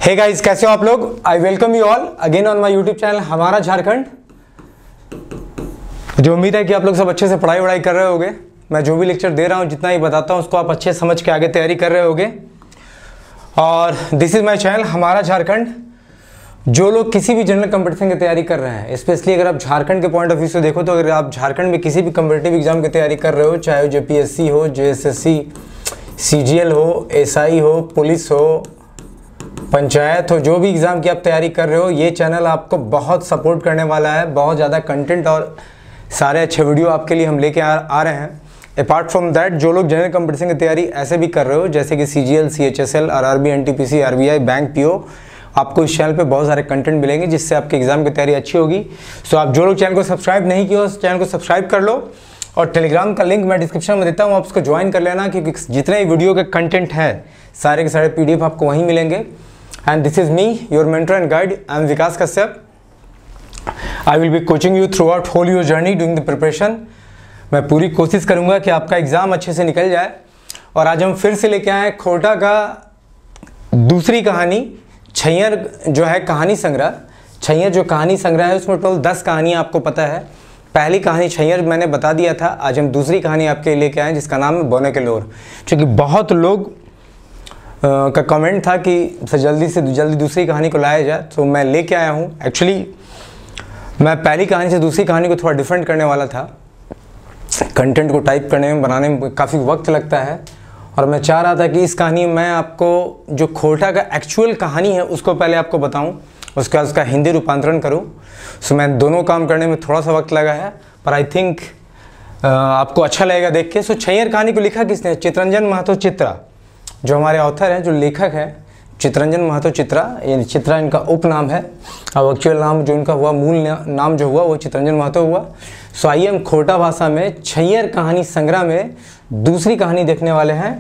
Hey guys, कैसे हो आप लोग। I welcome you all again on my YouTube channel हमारा झारखंड। जो उम्मीद है कि आप लोग सब अच्छे से पढ़ाई वढ़ाई कर रहे होगे। मैं जो भी लेक्चर दे रहा हूँ, जितना ही बताता हूँ, उसको आप अच्छे समझ के आगे तैयारी कर रहे होगे। और दिस इज़ माय चैनल हमारा झारखंड। जो लोग किसी भी जनरल कंपटीशन की तैयारी कर रहे हैं, स्पेशली अगर आप झारखंड के पॉइंट ऑफ व्यू से देखो, तो अगर आप झारखंड में किसी भी कम्पिटिटिव एग्जाम की तैयारी कर रहे हो, चाहे वो JPSC हो, JSSC, CGL हो, SI हो, पुलिस हो, पंचायत हो, जो भी एग्ज़ाम की आप तैयारी कर रहे हो, ये चैनल आपको बहुत सपोर्ट करने वाला है। बहुत ज़्यादा कंटेंट और सारे अच्छे वीडियो आपके लिए हम लेके आ रहे हैं। अपार्ट फ्रॉम दैट, जो लोग जनरल कंपटीशन की तैयारी ऐसे भी कर रहे हो, जैसे कि CGL, CHSL, RRB, NTPC, RBI, bank, PO, आपको इस चैनल पे बहुत सारे कंटेंट मिलेंगे, जिससे आपके एग्जाम की तैयारी अच्छी होगी। सो आप जो लोग चैनल को सब्सक्राइब नहीं किया हो, उस चैनल को सब्सक्राइब कर लो। और टेलीग्राम का लिंक मैं डिस्क्रिप्शन में देता हूँ, आप उसको ज्वाइन कर लेना, क्योंकि जितने वीडियो के कंटेंट है सारे के सारे PDF आपको वहीं मिलेंगे। And this is me, your mentor and guide. I am Vikas Kashyap. I will be coaching you throughout whole your journey doing the preparation. मैं पूरी कोशिश करूँगा कि आपका एग्ज़ाम अच्छे से निकल जाए। और आज हम फिर से लेके आए खोटा का दूसरी कहानी, छैयर जो है कहानी संग्रह। छैयर जो कहानी संग्रह है, उसमें टोटल 10 कहानियाँ आपको पता है। पहली कहानी छैयर मैंने बता दिया था। आज हम दूसरी कहानी आपके लेके आए, जिसका नाम है बोने के लोर। क्योंकि बहुत लोग का कमेंट था कि जल्दी से जल्दी दूसरी कहानी को लाया जाए, तो मैं लेके आया हूँ। एक्चुअली मैं पहली कहानी से दूसरी कहानी को थोड़ा डिफरेंट करने वाला था। कंटेंट को टाइप करने में, बनाने में काफ़ी वक्त लगता है, और मैं चाह रहा था कि इस कहानी में मैं आपको जो खोटा का एक्चुअल कहानी है उसको पहले आपको बताऊं, उसके बाद उसका हिंदी रूपांतरण करूं। सो मैं दोनों काम करने में थोड़ा सा वक्त लगा है, पर आई थिंक आपको अच्छा लगेगा देख के। सो छैयर कहानी को लिखा किसने? चितरंजन महतो चित्रा, जो हमारे ऑथर हैं, जो लेखक है चितरंजन महतो चित्रा। ये चित्रा इनका उपनाम है, और एक्चुअल नाम जो इनका हुआ, मूल नाम जो हुआ, वो चितरंजन महतो हुआ। सो आइए हम खोटा भाषा में छैयर कहानी संग्रह में दूसरी कहानी देखने वाले हैं।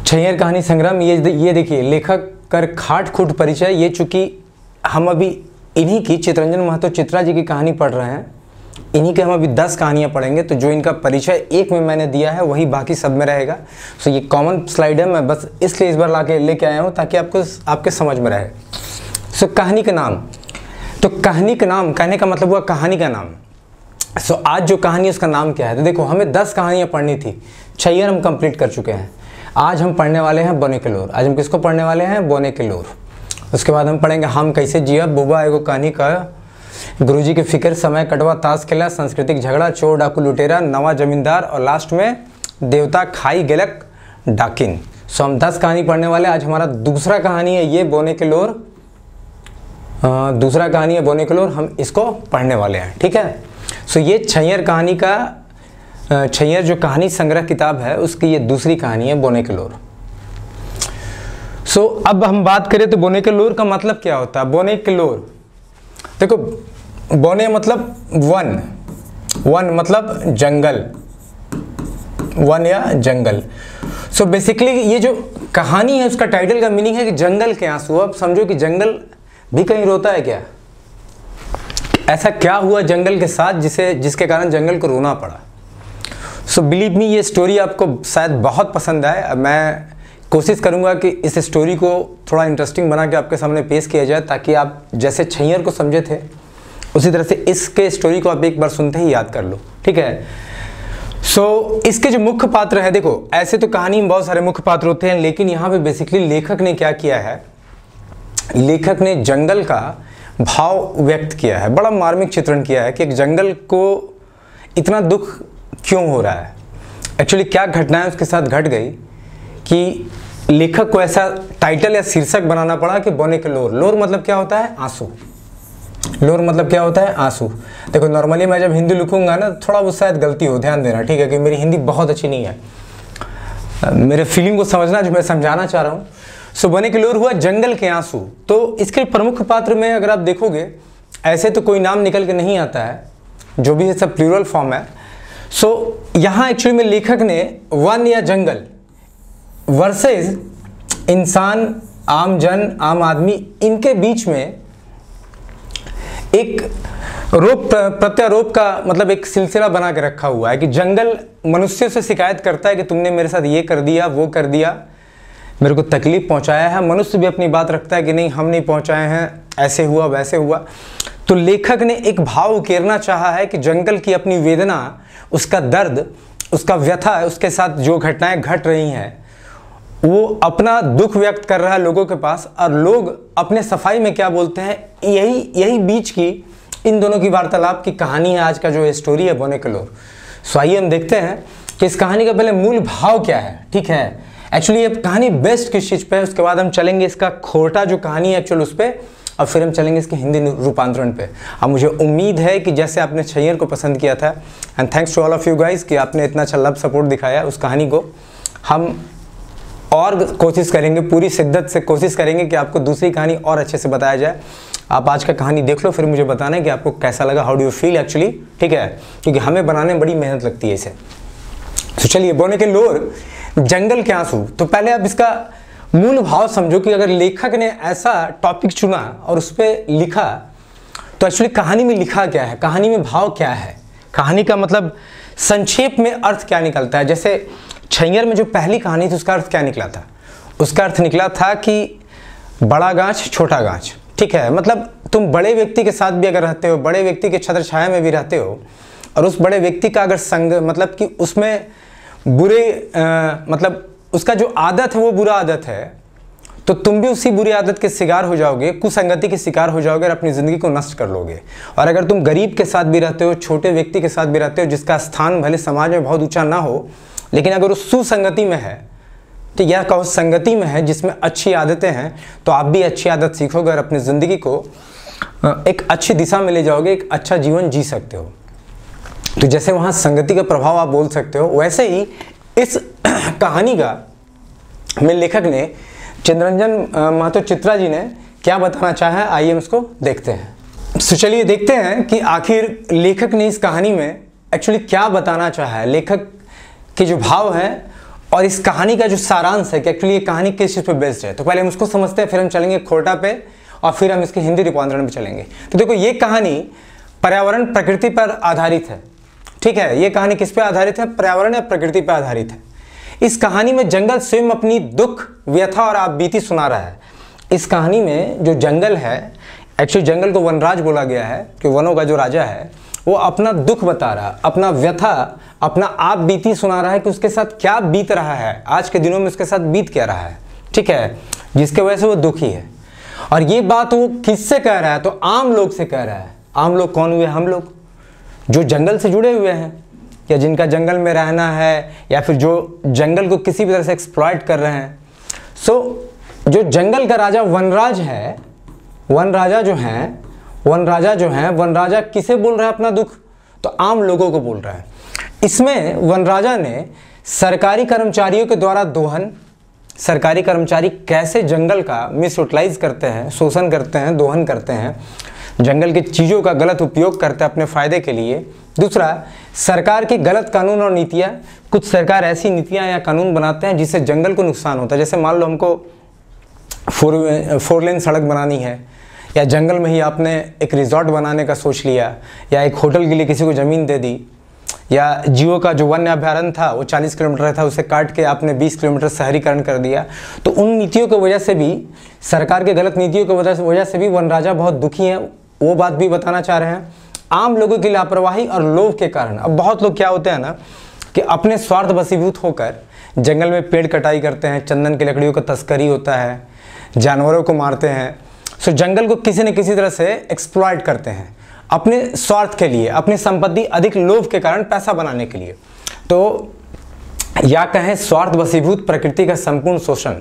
छैयर कहानी संग्रह में ये देखिए, लेखक कर खाट खूट परिचय। ये चूँकि हम अभी इन्हीं की, चितरंजन महतो चित्रा जी की कहानी पढ़ रहे हैं, इन्हीं के हम अभी 10 कहानियाँ पढ़ेंगे। तो जो इनका परिचय एक में मैंने दिया है, वही बाकी सब में रहेगा। सो ये कॉमन स्लाइड है, मैं बस इसलिए इस बार लेके आया हूँ, ताकि आपके समझ में रहे। सो कहानी का नाम, तो कहानी का नाम कहने का मतलब हुआ कहानी का नाम। सो आज जो कहानी है उसका नाम क्या है? तो देखो, हमें 10 कहानियाँ पढ़नी थी। छैयर हम कंप्लीट कर चुके हैं। आज हम पढ़ने वाले हैं बोने के लोर। आज हम किसको पढ़ने वाले हैं? बोने के लोर। उसके बाद हम पढ़ेंगे हम कैसे जिया, बुबा एगो कहानी का, गुरुजी की फिक्र, समय कटवा, ताश खेला, सांस्कृतिक झगड़ा, चोर डाकू लुटेरा, नवा जमींदार, और लास्ट में देवता खाई गेलक डाकिन। सो हम 10 कहानी पढ़ने वाले। आज हमारा दूसरा कहानी है ये बोने के लोर। दूसरा कहानी है बोने के लोर, हम इसको पढ़ने वाले हैं, ठीक है। सो ये छैयर कहानी का, छैयर जो कहानी संग्रह किताब है, उसकी ये दूसरी कहानी है बोने के लोर। सो अब हम बात करें तो बोने के लोर का मतलब क्या होता है? बोने के लोर, देखो, बोने मतलब वन, वन मतलब जंगल, वन या जंगल। सो बेसिकली ये जो कहानी है, उसका टाइटल का मीनिंग है कि जंगल के आंसू। अब समझो कि जंगल भी कहीं रोता है क्या? ऐसा क्या हुआ जंगल के साथ जिसके कारण जंगल को रोना पड़ा? सो बिलीव मी, ये स्टोरी आपको शायद बहुत पसंद आए। मैं कोशिश करूंगा कि इस स्टोरी को थोड़ा इंटरेस्टिंग बना के आपके सामने पेश किया जाए, ताकि आप जैसे छैयर को समझे थे, उसी तरह से इसके स्टोरी को आप एक बार सुनते ही याद कर लो, ठीक है। सो इसके जो मुख्य पात्र है, देखो, ऐसे तो कहानी में बहुत सारे मुख्य पात्र होते हैं, लेकिन यहाँ पे बेसिकली लेखक ने क्या किया है, लेखक ने जंगल का भाव व्यक्त किया है। बड़ा मार्मिक चित्रण किया है कि एक जंगल को इतना दुख क्यों हो रहा है, एक्चुअली क्या घटनाएं उसके साथ घट गई कि लेखक को ऐसा टाइटल या शीर्षक बनाना पड़ा कि बोने के लोर। लोर मतलब क्या होता है? आंसू। लोर मतलब क्या होता है? आंसू। देखो, नॉर्मली मैं जब हिंदी लिखूंगा ना, थोड़ा वो शायद गलती हो, ध्यान देना, ठीक है, कि मेरी हिंदी बहुत अच्छी नहीं है। मेरे फीलिंग को समझना, जो मैं समझाना चाह रहा हूँ। सो बोने के लोर हुआ जंगल के आंसू। तो इसके प्रमुख पात्र में अगर आप देखोगे, ऐसे तो कोई नाम निकल के नहीं आता है, जो भी है सब प्लूरल फॉर्म है। सो यहाँ एक्चुअली में लेखक ने वन या जंगल वर्सेस इंसान, आम जन, आम आदमी, इनके बीच में एक रोप प्रत्यारोप का मतलब एक सिलसिला बना के रखा हुआ है कि जंगल मनुष्य से शिकायत करता है कि तुमने मेरे साथ ये कर दिया, वो कर दिया, मेरे को तकलीफ पहुंचाया है। मनुष्य भी अपनी बात रखता है कि नहीं हम नहीं पहुंचाए हैं, ऐसे हुआ वैसे हुआ। तो लेखक ने एक भाव उकेरना चाहा है कि जंगल की अपनी वेदना, उसका दर्द, उसका व्यथा, उसके साथ जो घटनाएं घट रही हैं, वो अपना दुख व्यक्त कर रहा है लोगों के पास, और लोग अपने सफाई में क्या बोलते हैं, यही बीच की इन दोनों की वार्तालाप की कहानी है आज का जो स्टोरी है बोनेकलोर। सो आइए हम देखते हैं कि इस कहानी का पहले मूल भाव क्या है। ठीक है, एक्चुअली ये कहानी बेस्ट किस चीज़ पे है, उसके बाद हम चलेंगे इसका खोटा जो कहानी है एक्चुअल उस पर, और फिर हम चलेंगे इसके हिंदी रूपांतरण पे। अब मुझे उम्मीद है कि जैसे आपने छैयर को पसंद किया था, and thanks to all of you guys कि आपने इतना अच्छा लव सपोर्ट दिखाया उस कहानी को, हम और कोशिश करेंगे, पूरी शिद्दत से कोशिश करेंगे कि आपको दूसरी कहानी और अच्छे से बताया जाए। आप आज का कहानी देख लो, फिर मुझे बताना है कि आपको कैसा लगा, how do you feel actually. ठीक है, क्योंकि हमें बनाने में बड़ी मेहनत लगती है इसे। तो चलिए, बोनेकलोर जंगल के आंसू। तो पहले आप इसका मूल भाव समझो कि अगर लेखक ने ऐसा टॉपिक चुना और उस पर लिखा, तो एक्चुअली कहानी में लिखा क्या है, कहानी में भाव क्या है, कहानी का मतलब संक्षेप में अर्थ क्या निकलता है। जैसे छैयर में जो पहली कहानी थी उसका अर्थ क्या निकला था, उसका अर्थ निकला था कि बड़ा गाछ छोटा गाछ। ठीक है, मतलब तुम बड़े व्यक्ति के साथ भी अगर रहते हो, बड़े व्यक्ति के छत्र छाया में भी रहते हो, और उस बड़े व्यक्ति का अगर संग, मतलब कि उसमें बुरे मतलब उसका जो आदत है वो बुरा आदत है, तो तुम भी उसी बुरी आदत के शिकार हो जाओगे, कुसंगति के शिकार हो जाओगे और अपनी ज़िंदगी को नष्ट कर लोगे। और अगर तुम गरीब के साथ भी रहते हो, छोटे व्यक्ति के साथ भी रहते हो, जिसका स्थान भले समाज में बहुत ऊंचा ना हो, लेकिन अगर उस सुसंगति में है, तो यह कहो संगति में है जिसमें अच्छी आदतें हैं, तो आप भी अच्छी आदत सीखोगे और अपनी ज़िंदगी को एक अच्छी दिशा में ले जाओगे, एक अच्छा जीवन जी सकते हो। तो जैसे वहाँ संगति का प्रभाव आप बोल सकते हो, वैसे ही इस कहानी का में लेखक ने, चितरंजन महतो चित्रा जी ने क्या बताना चाहा है, आइए हम इसको देखते हैं। तो चलिए देखते हैं कि आखिर लेखक ने इस कहानी में एक्चुअली क्या बताना चाहा है, लेखक के जो भाव हैं और इस कहानी का जो सारांश है कि एक्चुअली ये कहानी किस चीज़ पे बेस्ड है। तो पहले हम उसको समझते हैं, फिर हम चलेंगे खोटा पे, और फिर हम इसके हिंदी रूपांतरण पे चलेंगे। तो देखो, ये कहानी पर्यावरण प्रकृति पर आधारित है। ठीक है, ये कहानी किस पे आधारित है, पर्यावरण या प्रकृति पर आधारित है। इस कहानी में जंगल स्वयं अपनी दुख, व्यथा और आपबीती सुना रहा है। इस कहानी में जो जंगल है, एक्चुअली जंगल को वनराज बोला गया है कि वनों का जो राजा है, वो अपना दुख बता रहा है, अपना व्यथा, अपना आप बीती सुना रहा है कि उसके साथ क्या बीत रहा है, आज के दिनों में उसके साथ बीत क्या रहा है। ठीक है, जिसके वजह से वो दुखी है। और ये बात वो किससे कह रहा है, तो आम लोग से कह रहा है। आम लोग कौन हुए, हम लोग जो जंगल से जुड़े हुए हैं, या जिनका जंगल में रहना है, या फिर जो जंगल को किसी भी तरह से एक्सप्लॉइट कर रहे हैं। सो जो जंगल का राजा वनराज है, वनराजा जो है, वनराजा किसे बोल रहा है अपना दुख, तो आम लोगों को बोल रहा है। इसमें वनराजा ने सरकारी कर्मचारियों के द्वारा दोहन, सरकारी कर्मचारी कैसे जंगल का मिस यूटिलाइज करते हैं, शोषण करते हैं, दोहन करते हैं, जंगल की चीज़ों का गलत उपयोग करते हैं अपने फ़ायदे के लिए। दूसरा, सरकार की गलत कानून और नीतियाँ। कुछ सरकार ऐसी नीतियाँ या कानून बनाते हैं जिससे जंगल को नुकसान होता है। जैसे मान लो हमको 4 लेन सड़क बनानी है, या जंगल में ही आपने एक रिजॉर्ट बनाने का सोच लिया, या एक होटल के लिए किसी को ज़मीन दे दी, या जियो का जो वन्य अभ्यारण्य था वो 40 किलोमीटर था, उसे काट के आपने 20 किलोमीटर शहरीकरण कर दिया। तो उन नीतियों की वजह से भी, सरकार के गलत नीतियों की वजह से भी वनराजा बहुत दुखी हैं। वो बात भी बताना चाह रहे हैं। आम लोगों की लापरवाही और लोभ के कारण, अब बहुत लोग क्या होते हैं ना कि अपने स्वार्थ वशीभूत होकर जंगल में पेड़ कटाई करते हैं, चंदन की लकड़ियों का तस्करी होता है, जानवरों को मारते हैं। सो जंगल को किसी न किसी तरह से एक्सप्लॉइट करते हैं अपने स्वार्थ के लिए, अपनी संपत्ति अधिक लोभ के कारण पैसा बनाने के लिए। तो या कहें स्वार्थ वशीभूत प्रकृति का संपूर्ण शोषण।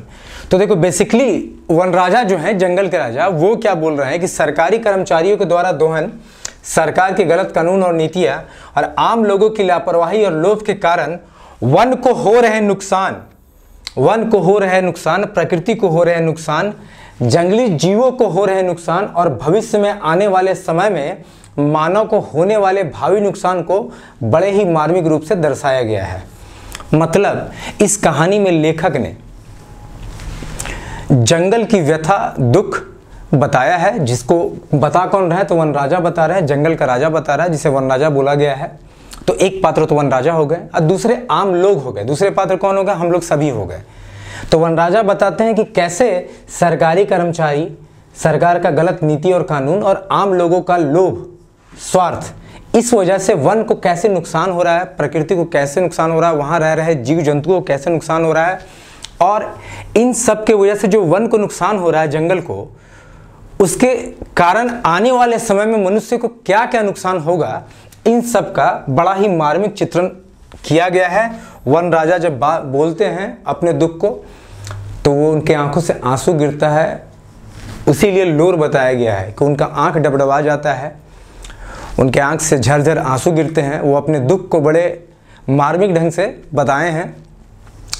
तो देखो, बेसिकली वनराजा जो है, जंगल के राजा, वो क्या बोल रहे हैं कि सरकारी कर्मचारियों के द्वारा दोहन, सरकार के गलत कानून और नीतियां और आम लोगों की लापरवाही और लोभ के कारण वन को हो रहे नुकसान, प्रकृति को हो रहे नुकसान, जंगली जीवों को हो रहे नुकसान, और भविष्य में आने वाले समय में मानव को होने वाले भावी नुकसान को बड़े ही मार्मिक रूप से दर्शाया गया है। मतलब इस कहानी में लेखक ने जंगल की व्यथा, दुख बताया है, जिसको बता कौन रहा है, तो वनराजा बता रहा है, जंगल का राजा बता रहा है, जिसे वनराजा बोला गया है। तो एक पात्र तो वनराजा हो गए और दूसरे आम लोग हो गए। दूसरे पात्र कौन हो गए, हम लोग सभी हो गए। तो वनराजा बताते हैं कि कैसे सरकारी कर्मचारी, सरकार का गलत नीति और कानून और आम लोगों का लोभ, स्वार्थ, इस वजह से वन को कैसे नुकसान हो रहा है, प्रकृति को कैसे नुकसान हो रहा है, वहाँ रह रहे जीव जंतुओं को कैसे नुकसान हो रहा है, और इन सब के वजह से जो वन को नुकसान हो रहा है, जंगल को, उसके कारण आने वाले समय में मनुष्य को क्या क्या नुकसान होगा, इन सब का बड़ा ही मार्मिक चित्रण किया गया है। वन राजा जब बोलते हैं अपने दुख को, तो वो उनके आंखों से आंसू गिरता है, उसीलिए लोर बताया गया है कि उनका आंख डबडबा जाता है, उनके आंख से झरझर आंसू गिरते हैं। वो अपने दुख को बड़े मार्मिक ढंग से बताए हैं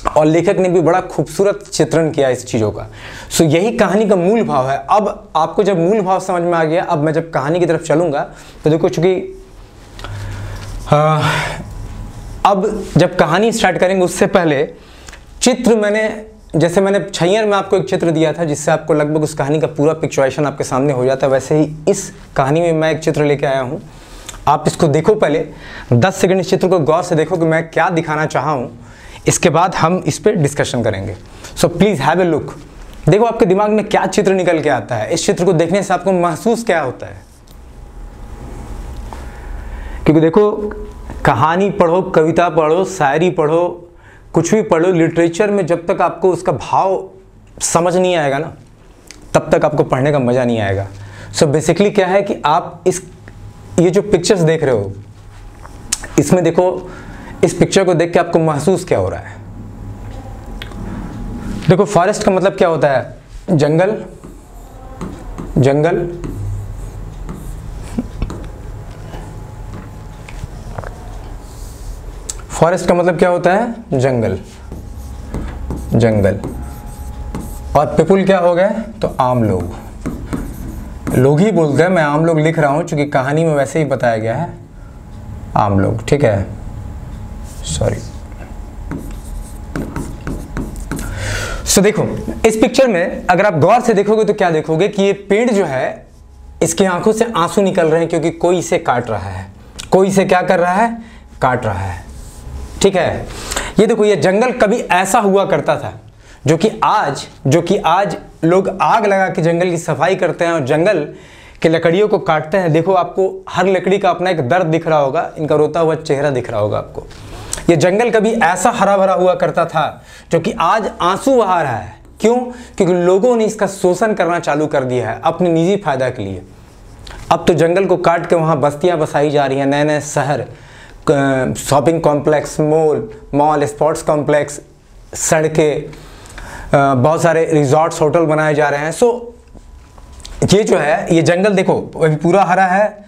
और लेखक ने भी बड़ा खूबसूरत चित्रण किया इस चीज़ों का। सो यही कहानी का मूल भाव है। अब आपको जब मूल भाव समझ में आ गया, अब मैं जब कहानी की तरफ चलूँगा तो देखो, चूँकि अब जब कहानी स्टार्ट करेंगे उससे पहले चित्र जैसे मैंने छैयर में आपको एक चित्र दिया था जिससे आपको लगभग उस कहानी का पूरा पिक्चराइजेशन आपके सामने हो जाता है, वैसे ही इस कहानी में मैं एक चित्र लेके आया हूँ। आप इसको देखो, पहले 10 सेकंड इस चित्र को गौर से देखो कि मैं क्या दिखाना चाहा हूँ, इसके बाद हम इस पर डिस्कशन करेंगे। So please have a look. देखो आपके दिमाग में क्या चित्र निकल के आता है, इस चित्र को देखने से आपको महसूस क्या होता है। क्योंकि देखो, कहानी पढ़ो, कविता पढ़ो, शायरी पढ़ो, कुछ भी पढ़ो, लिटरेचर में जब तक आपको उसका भाव समझ नहीं आएगा ना, तब तक आपको पढ़ने का मज़ा नहीं आएगा। सो बेसिकली क्या है कि आप ये जो पिक्चर्स देख रहे हो, इसमें देखो, इस पिक्चर को देख के आपको महसूस क्या हो रहा है। देखो, फॉरेस्ट का मतलब क्या होता है? जंगल, जंगल, फॉरेस्ट का मतलब क्या होता है? जंगल, जंगल। और पीपुल क्या हो गए? तो आम लोग, लोग ही बोलते हैं, मैं आम लोग लिख रहा हूं क्योंकि कहानी में वैसे ही बताया गया है आम लोग, ठीक है, सॉरी। सो देखो, इस पिक्चर में अगर आप गौर से देखोगे तो क्या देखोगे कि ये पेड़ जो है, इसकी आंखों से आंसू निकल रहे हैं क्योंकि कोई इसे काट रहा है। कोई इसे क्या कर रहा है? काट रहा है, ठीक है। ये देखो, ये जंगल कभी ऐसा हुआ करता था जो कि आज लोग आग लगा के जंगल की सफाई करते हैं और जंगल के लकड़ियों को काटते हैं। देखो, आपको हर लकड़ी का अपना एक दर्द दिख रहा होगा, इनका रोता हुआ चेहरा दिख रहा होगा आपको। ये जंगल कभी ऐसा हरा भरा हुआ करता था जो कि आज आंसू बहा रहा है। क्यों? क्योंकि लोगों ने इसका शोषण करना चालू कर दिया है अपने निजी फायदा के लिए। अब तो जंगल को काट के वहाँ बस्तियाँ बसाई जा रही हैं, नए नए शहर, shopping complex, mall, sports complex, सड़कें, बहुत सारे रिजॉर्ट्स, होटल बनाए जा रहे हैं। सो ये जो है, ये जंगल देखो अभी पूरा हरा है,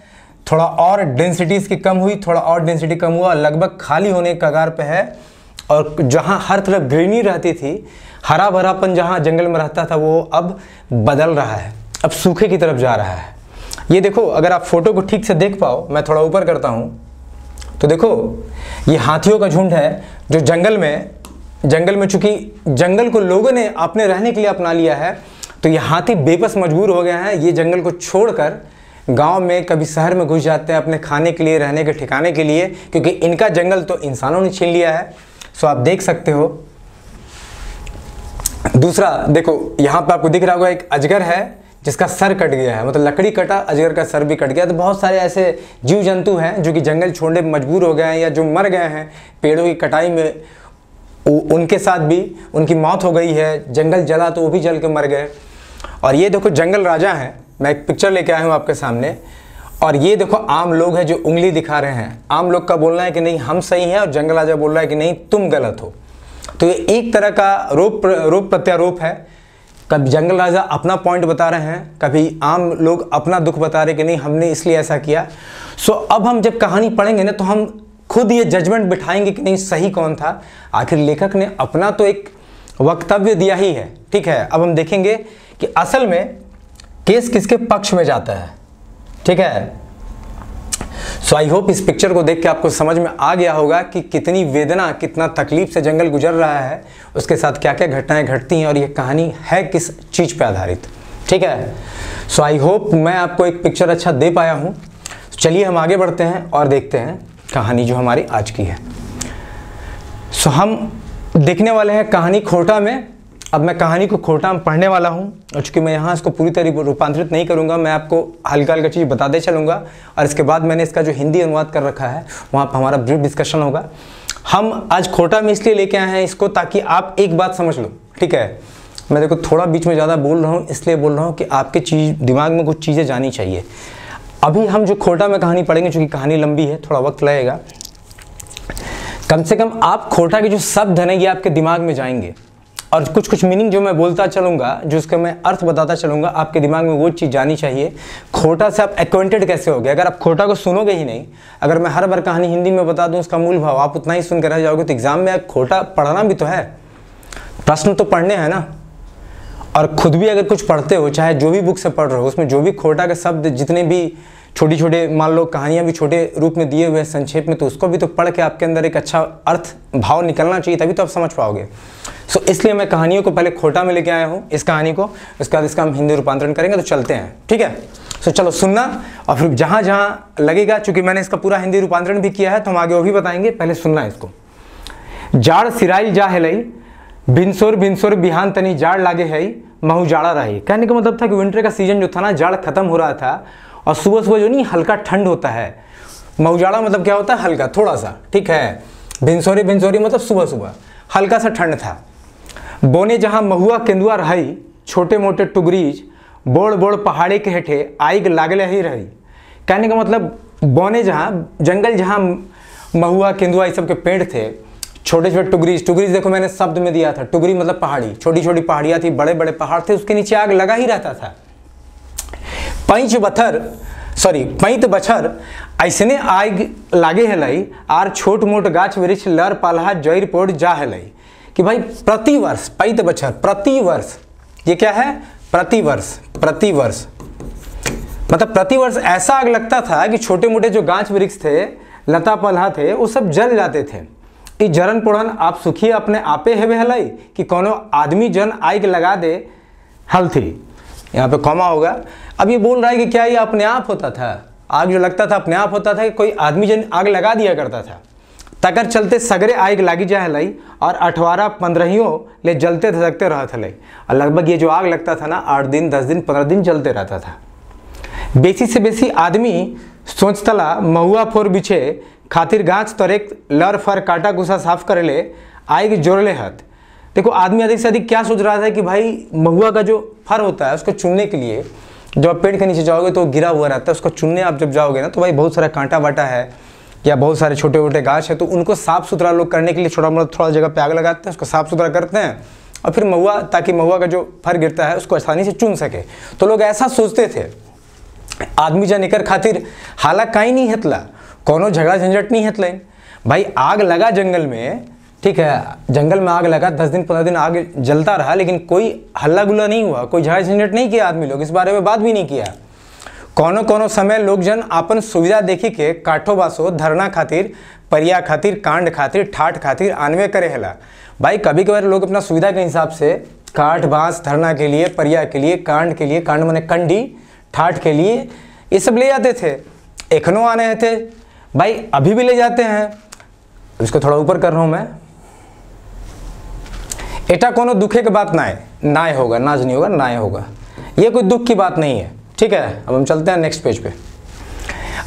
थोड़ा और डेंसिटी इसकी कम हुई, थोड़ा और डेंसिटी कम हुआ, लगभग खाली होने के कगार पे है। और जहाँ हर तरफ ग्रीनरी रहती थी, हरा भरापन जहाँ जंगल में रहता था, वो अब बदल रहा है, अब सूखे की तरफ जा रहा है। ये देखो, अगर आप फोटो को ठीक से देख पाओ, मैं थोड़ा ऊपर करता हूँ, तो देखो ये हाथियों का झुंड है जो जंगल में चूंकि जंगल को लोगों ने अपने रहने के लिए अपना लिया है, तो ये हाथी बेबस मजबूर हो गए हैं। ये जंगल को छोड़कर गांव में, कभी शहर में घुस जाते हैं अपने खाने के लिए, रहने के ठिकाने के लिए, क्योंकि इनका जंगल तो इंसानों ने छीन लिया है। सो आप देख सकते हो। दूसरा देखो, यहाँ पे आपको दिख रहा होगा एक अजगर है जिसका सर कट गया है, मतलब लकड़ी कटा, अजगर का सर भी कट गया। तो बहुत सारे ऐसे जीव जंतु हैं जो कि जंगल छोड़ने में मजबूर हो गए हैं या जो मर गए हैं पेड़ों की कटाई में, उनके साथ भी उनकी मौत हो गई है। जंगल जला तो वो भी जल के मर गए। और ये देखो जंगल राजा हैं, मैं एक पिक्चर लेके आया हूँ आपके सामने, और ये देखो आम लोग हैं जो उंगली दिखा रहे हैं। आम लोग का बोलना है कि नहीं हम सही हैं, और जंगल राजा बोल रहा है कि नहीं तुम गलत हो। तो ये एक तरह का रोप प्रत्यारोप है। कभी जंगल राजा अपना पॉइंट बता रहे हैं, कभी आम लोग अपना दुख बता रहे कि नहीं हमने इसलिए ऐसा किया। सो अब हम जब कहानी पढ़ेंगे ना, तो हम खुद ये जजमेंट बिठाएंगे कि नहीं सही कौन था। आखिर लेखक ने अपना तो एक वक्तव्य दिया ही है, ठीक है। अब हम देखेंगे कि असल में केस किसके पक्ष में जाता है, ठीक है। सो आई होप इस पिक्चर को देख के आपको समझ में आ गया होगा कि कितनी वेदना, कितना तकलीफ से जंगल गुजर रहा है, उसके साथ क्या क्या घटनाएं घटती हैं और ये कहानी है किस चीज़ पे आधारित, ठीक है। सो आई होप मैं आपको एक पिक्चर अच्छा दे पाया हूँ। चलिए हम आगे बढ़ते हैं और देखते हैं कहानी जो हमारी आज की है। सो हम देखने वाले हैं कहानी खोटा में अब मैं कहानी को खोटा में पढ़ने वाला हूँ, और चूँकि मैं यहाँ इसको पूरी तरह रूपांतरित नहीं करूँगा, मैं आपको हल्का हल्का चीज़ बताते चलूँगा, और इसके बाद मैंने इसका जो हिंदी अनुवाद कर रखा है वहाँ पर हमारा ब्रीफ डिस्कशन होगा। हम आज खोटा में इसलिए लेके आए हैं इसको ताकि आप एक बात समझ लो, ठीक है। मैं देखो थोड़ा बीच में ज़्यादा बोल रहा हूँ, इसलिए बोल रहा हूँ कि आपके दिमाग में कुछ चीज़ें जानी चाहिए। अभी हम जो खोटा में कहानी पढ़ेंगे, चूँकि कहानी लंबी है, थोड़ा वक्त लगेगा, कम से कम आप खोटा के जो शब्द है ना ये आपके दिमाग में जाएंगे, और कुछ कुछ मीनिंग जो मैं बोलता चलूँगा, जो उसका मैं अर्थ बताता चलूँगा, आपके दिमाग में वो चीज़ जानी चाहिए। खोटा से आप एक्वेंटेड कैसे हो गए? अगर आप खोटा को सुनोगे ही नहीं, अगर मैं हर बार कहानी हिंदी में बता दूँ उसका मूल भाव, आप उतना ही सुन कर रह जाओगे, तो एग्जाम में आप खोटा पढ़ना भी तो है, प्रश्न तो पढ़ने हैं ना। और खुद भी अगर कुछ पढ़ते हो, चाहे जो भी बुक से पढ़ रहे हो, उसमें जो भी खोटा के शब्द जितने भी छोटी छोटे, मान लो कहानियाँ भी छोटे रूप में दिए हुए हैं संक्षेप में, तो उसको भी तो पढ़ के आपके अंदर एक अच्छा अर्थ भाव निकलना चाहिए, तभी तो आप समझ पाओगे। सो इसलिए मैं कहानियों को पहले खोटा में लेके आया हूँ, इस कहानी को, उसके बाद इसका हम हिंदी रूपांतरण करेंगे। तो चलते हैं, ठीक है। सो चलो सुनना, और फिर जहाँ जहाँ लगेगा, चूँकि मैंने इसका पूरा हिंदी रूपांतरण भी किया है तो हम आगे वो भी बताएंगे, पहले सुनना इसको। जाड़ सिराइल जा हेलई, भिनसोर भिनसोर बिहान तनी जाड़ लागे है, महू जाड़ा रही। कहने का मतलब था कि विंटर का सीजन जो था ना, जाड़ खत्म हो रहा था, और सुबह सुबह जो नहीं हल्का ठंड होता है, मऊजाड़ा मतलब क्या होता है? हल्का, थोड़ा सा, ठीक है। भिनसोरी भिनसोरी मतलब सुबह सुबह हल्का सा ठंड था। बोने जहाँ महुआ केंदुआ रही, छोटे मोटे टुगरीज बोड़ बोड़ पहाड़ी के हेठे आइग लागले ही रही। कहने का मतलब बोने जहाँ जंगल, जहाँ महुआ केंदुआ ये सब के पेड़ थे, छोटे छोटे टुगरीज, टुगरीज देखो मैंने शब्द में दिया था, टुगरी मतलब पहाड़ी, छोटी छोटी पहाड़ियाँ थी, बड़े बड़े पहाड़ थे, उसके नीचे आग लगा ही रहता था। पैंत बछर ऐसने आग लागे हेलाई, आर छोट मोट गाछ वृक्ष लर पालहा जैर पोड़ जा हेलाई। कि भाई प्रतिवर्ष, पैंत बछर प्रतिवर्ष, ये क्या है? प्रतिवर्ष, प्रतिवर्ष मतलब प्रतिवर्ष ऐसा आग लगता था कि छोटे मोटे जो गाछ वृक्ष थे, लता पलहा थे, वो सब जल जाते थे। ई जरन पुरन आप सुखी अपने आपे हेवे हलाई, कि कोनो आदमी जन आग लगा दे हल थी। यहाँ पे कॉमा होगा। अब ये बोल रहा है कि क्या ये अपने आप होता था? आग जो लगता था अपने आप होता था कि कोई आदमी जन आग लगा दिया करता था? तकर चलते सगरे आग लागी जाए हलाई, और 18-15 ले जलते धधकते रहत हलाई। और लगभग ये जो आग लगता था ना, 8 दिन 10 दिन 15 दिन जलते रहता था। बेसी से बेसी आदमी सोचतला महुआ फोर बिछे खातिर गाछ तरेक लर फर काटा गुस्सा साफ करे ले आग जोड़ले हत। देखो आदमी अधिक से अधिक क्या सोच रहा था कि भाई महुआ का जो फर होता है उसको चुनने के लिए, जब आप पेड़ के नीचे जाओगे तो गिरा हुआ रहता है, उसको चुनने आप जब जाओगे ना, तो भाई बहुत सारा कांटा वाटा है या बहुत सारे छोटे छोटे गाछ है, तो उनको साफ़ सुथरा लोग करने के लिए छोटा मोटा थोड़ा जगह पे आग लगाते हैं, उसको साफ़ सुथरा करते हैं, और फिर महुआ, ताकि महुआ का जो फर गिरता है उसको आसानी से चुन सके। तो लोग ऐसा सोचते थे। आदमी जा निकर खातिर हाला कहीं नहीं हतला, कोनो झगड़ा झंझट नहीं हतला। भाई आग लगा जंगल में, ठीक है, जंगल में आग लगा, 10 दिन 15 दिन आग जलता रहा, लेकिन कोई हल्ला गुल्ला नहीं हुआ, कोई झगड़ा झंझट नहीं किया, आदमी लोग इस बारे में बात भी नहीं किया। कोनो कोनो समय लोग जन अपन सुविधा देखी के काठो बासो धरना खातिर, परिया खातिर, कांड खातिर, ठाठ खातिर आनवे करे हला। भाई कभी कभार लोग अपना सुविधा के हिसाब से काठ बांस धरना के लिए, परिया के लिए, कांड माने कंडी, ठाठ के लिए ये सब ले जाते थे। एखनो आने थे भाई, अभी भी ले जाते हैं। इसको थोड़ा ऊपर कर रहा हूं मैं। एटा कोनो दुखे की बात ना होगा, नाज नहीं होगा, ना होगा, ये कोई दुख की बात नहीं है, ठीक है। अब हम चलते हैं नेक्स्ट पेज पे।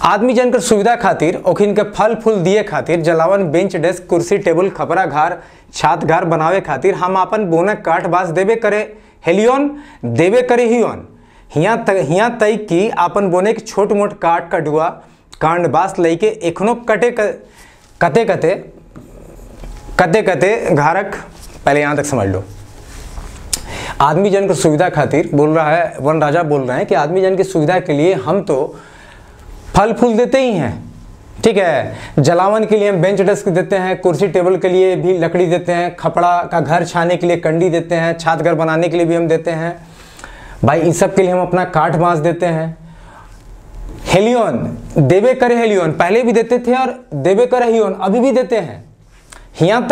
आदमी जनकर सुविधा खातिर ओखिन के फल फूल दिए खातिर, जलावन बेंच डेस्क कुर्सी टेबल खपरा घर छात घर बनावे खातिर हम अपन बोने काठ बास देवे करे हेलियन, देवे करे हियन। हिया तक कि अपन बोने के छोट मोट काठ कटुआ कांड बास लेके एखनो कते कते घारक। पहले यहाँ तक समझ लो। आदमी जन की सुविधा खातिर बोल रहा है, वन राजा बोल रहे हैं कि आदमी जन की सुविधा के लिए हम तो फल फूल देते ही हैं, ठीक है। जलावन के लिए हम बेंच डेस्क देते हैं, कुर्सी टेबल के लिए भी लकड़ी देते हैं, खपड़ा का घर छाने के लिए कंडी देते हैं, छात घर बनाने के लिए भी हम देते हैं। भाई इन सब के लिए हम अपना काठ बांस देते हैं। हेलियन, देवे करे हेलियन, पहले भी देते थे और देवे करे हियन, अभी भी देते हैं। यहाँ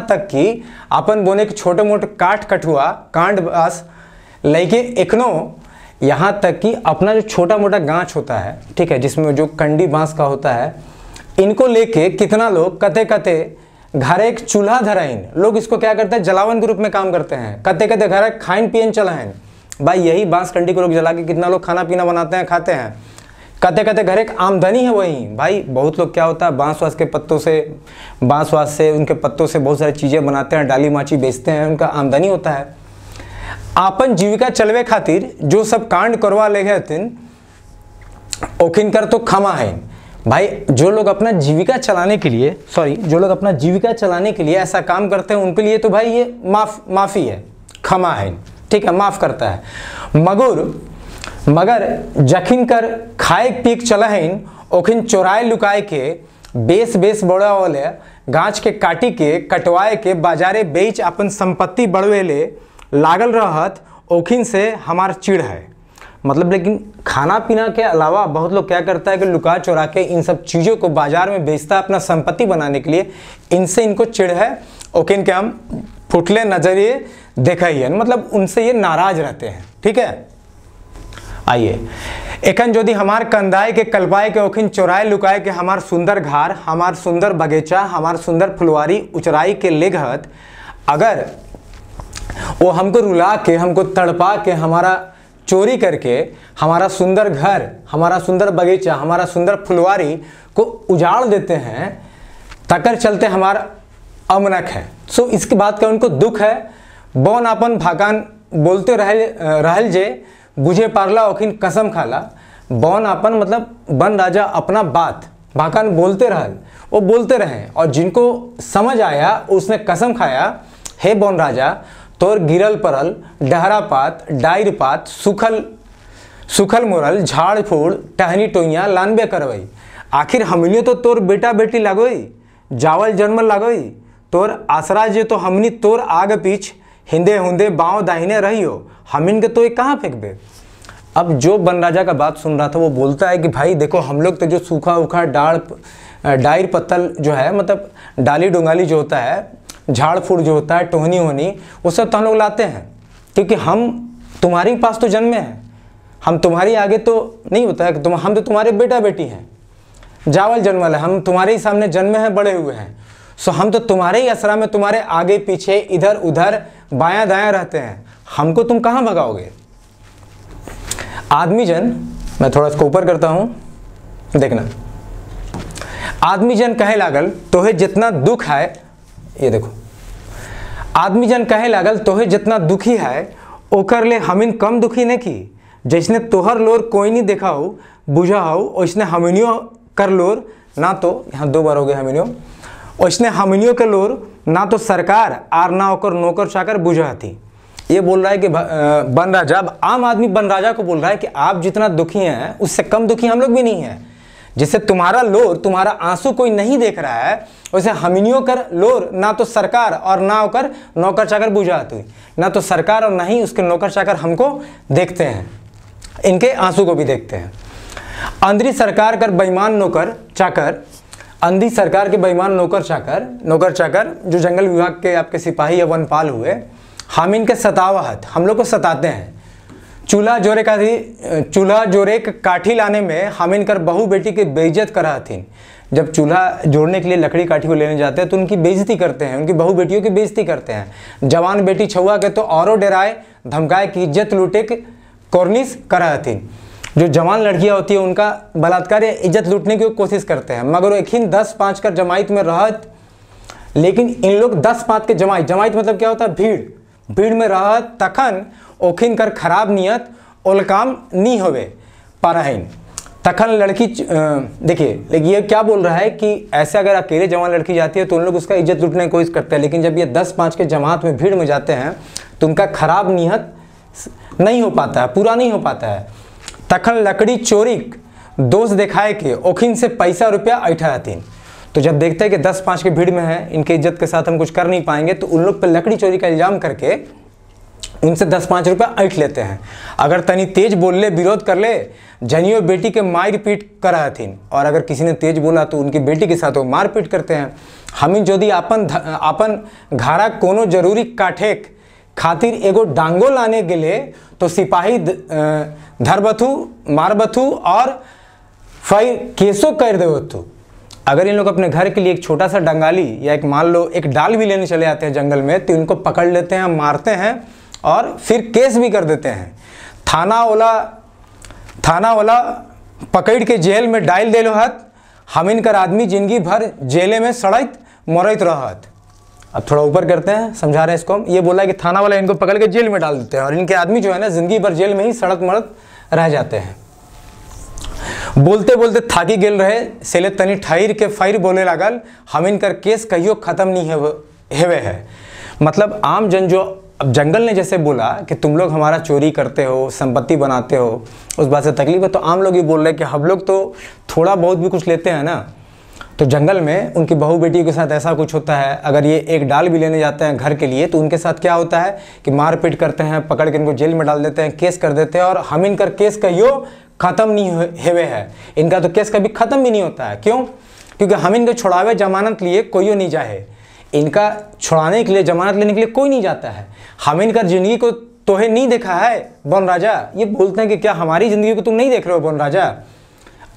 तक कि अपन बोने के छोटे मोटे काठ कठुआ कांड बास लेके एखनो, यहाँ तक कि अपना जो छोटा मोटा गांच होता है, ठीक है, जिसमें जो कंडी बांस का होता है, इनको लेके कितना लोग कते घर एक चूल्हा धराइन, लोग इसको क्या करते हैं, जलावन के रूप में काम करते हैं। कते कते घर एक खाइन पियन चला है, भाई यही बांस कंडी को लोग जला के कितना लोग खाना पीना बनाते हैं, खाते हैं। कते कते घर एक आमदनी है वही, भाई बहुत लोग क्या होता है बांस वास के पत्तों से, बांस वास से, उनके पत्तों से बहुत सारी चीज़ें बनाते हैं, डाली माची बेचते हैं, उनका आमदनी होता है। आपन जीविका चलवे खातिर जो सब कांड करवा ले हथिन ओखिन कर तो क्षमा है। भाई जो लोग अपना जीविका चलाने के लिए, जो लोग अपना जीविका चलाने के लिए ऐसा काम करते हैं उनके लिए तो भाई ये माफ़ी है, क्षमा है, ठीक है, माफ़ करता है। मगर जखिन कर खाए पीक चलहिन ओखिन चोराए लुकाए के बेस बड़ा वाले गाछ के काटी के कटवाए के बाजारे बेच अपन संपत्ति बढ़वे ले लागल रहत, ओखिन से हमार चिड़ है। मतलब लेकिन खाना पीना के अलावा बहुत लोग क्या करता है कि लुका चोरा के इन सब चीज़ों को बाजार में बेचता है अपना संपत्ति बनाने के लिए, इनसे इनको चिड़ है। ओकिन के हम फुटले नजरिए देखा ही है, मतलब उनसे ये नाराज रहते हैं, ठीक है। आइए एखन यदि हमार कंदाए के कलपाए के ओखिन चोराए लुकाए के हमार सुंदर घर, हमार सुंदर बगीचा, हमार सुंदर फुलवारी उचराई के लेघत, अगर वो हमको रुला के, हमको तड़पा के, हमारा चोरी करके हमारा सुंदर घर, हमारा सुंदर बगीचा, हमारा सुंदर फुलवारी को उजाड़ देते हैं, तकर चलते हमारा अमनक है। सो इसके बात का उनको दुख है। बौन अपन भाकान बोलते रहल जे बुझे पारला ओखिन कसम खाला। बौन अपन मतलब बन राजा अपना बात भाकान बोलते रहल, वो बोलते रहे, और जिनको समझ आया उसने कसम खाया, हे बौन राजा तोर गिरल परल डहरा पात डायर पात सुखल मोरल झाड़ फूड़ टहनी टोइया लानबे करवई। आखिर हमनियो तो तोर बेटा बेटी लागोई, जावल जन्म लागोई, तोर आसरा जे तो हमनी तोर आग पीछ हिंदे हुंदे बाँव दाहिने रहियो, हमिन के तो ये कहाँ फेंकबे। अब जो बन राजा का बात सुन रहा था वो बोलता है कि भाई देखो हम लोग तो जो सूखा उखा डायर पत्तल जो है, मतलब डाली डोंगाली जो होता है, झाड़ फूड़ जो होता है, टोहनी होनी, वो सब तो हम लोग लाते हैं क्योंकि हम तुम्हारे पास तो जन्मे हैं, हम तुम्हारी आगे तो नहीं होता है कि हम तो तुम्हारे बेटा बेटी हैं, जावल जन्मल है, हम तुम्हारे ही सामने जन्मे हैं, बड़े हुए हैं। सो हम तो तुम्हारे ही असरा में तुम्हारे आगे पीछे इधर उधर बायां दायां रहते हैं, हमको तुम कहाँ भगाओगे। आदमी जन, मैं थोड़ा इसको ऊपर करता हूँ, देखना, आदमी जन कहे लागल तोहे जितना दुख है, ये देखो, आदमी जन कहे लागल तोहे जितना दुखी है ओकर ले हमिन कम दुखी नहीं की। जैसने तोहर लोर कोई नहीं देखा हो बुझा हो, वैसने हमिनियो कर लोर ना तो, यहाँ 2 बार हो गए हमिनियो, वैसने हमिनियो के लोर ना तो सरकार आर ना होकर नौकर चाकर बुझा थी। ये बोल रहा है कि बन राजा, अब आम आदमी बन राजा को बोल रहा है कि आप जितना दुखी हैं उससे कम दुखी हम लोग भी नहीं हैं। जिससे तुम्हारा लोर, तुम्हारा आंसू कोई नहीं देख रहा है, वैसे हमिनियों कर लोर ना तो सरकार और ना होकर नौकर चाकर बुझाती, ना तो सरकार और ना ही उसके नौकर चाकर हमको देखते हैं, इनके आंसू को भी देखते हैं। अंदरी सरकार कर बेईमान नौकर चाकर, अंधी सरकार के बेईमान नौकर चाकर जो जंगल विभाग के आपके सिपाही या वनपाल हुए, हम इनके सतावत, हम लोग को सताते हैं। चूल्हा जोरे के काठी लाने में हम इनकर बहू बेटी की बेइज्जत करा थी। जब चूल्हा जोड़ने के लिए लकड़ी काठी को लेने जाते हैं तो उनकी बेइज्जती करते हैं, उनकी बहू बेटियों की बेइज्जती करते हैं। जवान बेटी छुआ के तो औरों डराए धमकाए की इज्जत लूटे के कोर्निस करा थी। जो जवान लड़कियां होती है उनका बलात्कार या इज्जत लूटने की कोशिश करते हैं, मगर वो एक ही 10-5 कर जमाइत में रहत, लेकिन इन लोग 10-5 के जमाइत मतलब क्या होता है, भीड़ में रहत, तखन ओखिन कर खराब नियत ओल काम नहीं होवे पाराहीन। तखन लड़की देखिए, लेकिन ये क्या बोल रहा है कि ऐसे अगर अकेले जवान लड़की जाती है तो उन लोग उसका इज्जत लूटने की कोशिश करते हैं, लेकिन जब ये 10-5 के जमात में भीड़ में जाते हैं तो उनका खराब नियत नहीं हो पाता है, पूरा नहीं हो पाता है। तखन लकड़ी चोरी दोष दिखाए के ओखिन से पैसा रुपया ऐठा रहती। तो जब देखते हैं कि 10-5 के भीड़ में है, इनके इज्जत के साथ हम कुछ कर नहीं पाएंगे, तो उन लोग पर लकड़ी चोरी का इल्जाम करके उनसे 10-5 रुपया ऐठ लेते हैं। अगर तनी तेज बोल ले, विरोध कर ले, जनियो बेटी के मार पीट कर हथिन, और अगर किसी ने तेज बोला तो उनकी बेटी के साथ वो मार पीट करते हैं। हम यदि अपन घारा कोनो जरूरी काठे खातिर एगो डांगो लाने के लिए तो सिपाही धरबथु मारबथु और फिर केसो कर देवथु। अगर इन लोग अपने घर के लिए एक छोटा सा डंगाली या एक मान लो एक डाल भी लेने चले आते हैं जंगल में, तो इनको पकड़ लेते हैं, मारते हैं और फिर केस भी कर देते हैं। थाना वाला पकड़ के जेल में डाल दे लो हत, हम इनकर आदमी जिंदगी भर जेले में सड़त मरत रहत। अब थोड़ा ऊपर करते हैं, समझा रहे हैं इसको हम। ये बोला है कि थाना वाला इनको पकड़ के जेल में डाल देते हैं और इनके आदमी जो है ना जिंदगी भर जेल में ही सड़त मरत रह जाते हैं। बोलते बोलते थाकी गेल रहे, सेले तनी ठाइर के फाइर बोले लागल, हम इनकर केस कहियो खत्म नहीं हेवे है। मतलब आम जन जो अब जंगल ने जैसे बोला कि तुम लोग हमारा चोरी करते हो, संपत्ति बनाते हो, उस बात से तकलीफ है, तो आम लोग ये बोल रहे हैं कि हम लोग तो थोड़ा बहुत भी कुछ लेते हैं ना। तो जंगल में उनकी बहू बेटियों के साथ ऐसा कुछ होता है, अगर ये एक डाल भी लेने जाते हैं घर के लिए तो उनके साथ क्या होता है कि मारपीट करते हैं, पकड़ के इनको जेल में डाल देते हैं, केस कर देते हैं। और हम इनकर केस कहियो ख़त्म नहीं हेवे है, इनका तो केस कभी ख़त्म भी नहीं होता है। क्यों? क्योंकि हम इनको छुड़ावे जमानत लिए कोई नहीं जाए, इनका छुड़ाने के लिए जमानत लेने के लिए कोई नहीं जाता है। हम इनका ज़िंदगी को तोहे नहीं देखा है बन राजा। ये बोलते हैं कि क्या हमारी ज़िंदगी को तुम नहीं देख रहे हो बन राजा?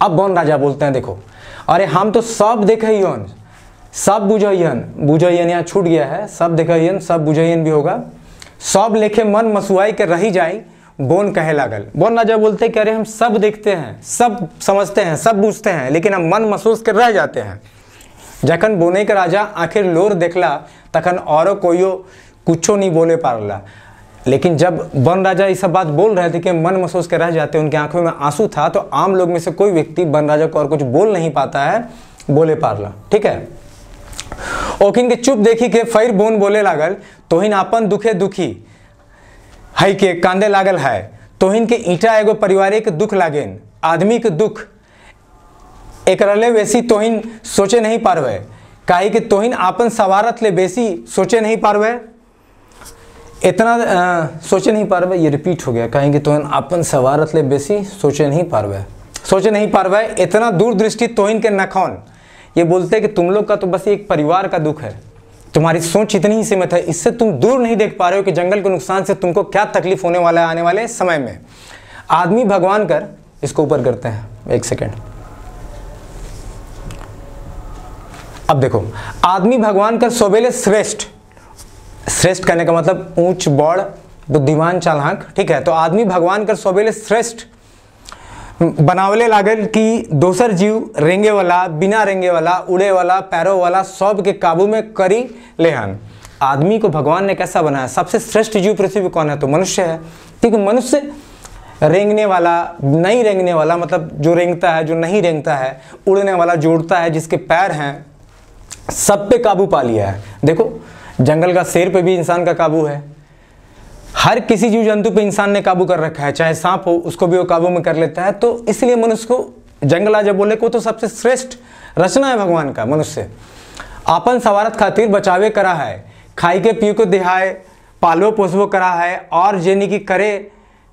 अब बन राजा बोलते हैं देखो, अरे हम तो सब देखियन, सब बुझियन यहाँ छूट गया है, सब देखियन सब बुझियन भी होगा, सब लेखे मन मसुआई के रही जाए बोन कहे लागल। बोन राजा बोलते कि अरे हम सब देखते हैं, सब समझते हैं, सब बूझते हैं, लेकिन हम मन महसूस कर रह जाते हैं। जखन बोने के राजा आखिर लोर देखला तखन औरो कोइयो कुछो नहीं बोले पारला। लेकिन जब बन राजा ये सब बात बोल रहे थे कि मन महसूस कर रह जाते, उनकी आंखों में आंसू था, तो आम लोग में से कोई व्यक्ति बन राजा को और कुछ बोल नहीं पाता है, बोले पारला। ठीक है। ओखिन के चुप देखी के फिर बोन बोले लागल, तोहिन आपन दुखे दुखी है के कांदे लागल है, तोहिन के ईटा एगो पारिवारिक दुख लागेन, आदमी के दुख एक रले वैसी तोहिन सोचे नहीं पारवे, काहे कि तोहिन आपन सवारत ले बेसी सोचे नहीं पारवे, इतना सोचे नहीं पारवे। ये रिपीट हो गया, काहे कि तोहिन आपन सवारत ले बेसी सोचे नहीं पारवे, इतना दूरदृष्टि तोहिन के नखौन। ये बोलते हैं कि तुम लोग का तो बस एक परिवार का दुख है, तुम्हारी सोच इतनी ही सीमित है, इससे तुम दूर नहीं देख पा रहे हो कि जंगल के नुकसान से तुमको क्या तकलीफ होने वाला है आने वाले समय में। आदमी भगवान कर, इसको ऊपर करते हैं एक सेकेंड। अब देखो, आदमी भगवान कर सोबेले श्रेष्ठ, श्रेष्ठ कहने का मतलब ऊंच बड़ बुद्धिमान चालाक। ठीक है। तो आदमी भगवान कर सोबेले श्रेष्ठ बनावले लागल कि दोसर जीव रेंगे वाला, बिना रेंगे वाला, उड़े वाला, पैरों वाला सब के काबू में करी लेहन। आदमी को भगवान ने कैसा बनाया? सबसे श्रेष्ठ जीव पृथ्वी पर कौन है? तो मनुष्य है। क्योंकि मनुष्य रेंगने वाला, नहीं रेंगने वाला, मतलब जो रेंगता है, जो नहीं रेंगता है, उड़ने वाला, जो उड़ता है, जिसके पैर हैं, सब पे काबू पा लिया है। देखो जंगल का शेर पे भी इंसान का काबू है, हर किसी जीव जंतु पे इंसान ने काबू कर रखा है, चाहे सांप हो उसको भी वो काबू में कर लेता है। तो इसलिए मनुष्य को जंगल राजा बोले को तो सबसे श्रेष्ठ रचना है भगवान का। मनुष्य आपन सवारत खातिर बचावे करा है, खाई के पी को दिहाए, पालो पोसबो करा है, और जेनी की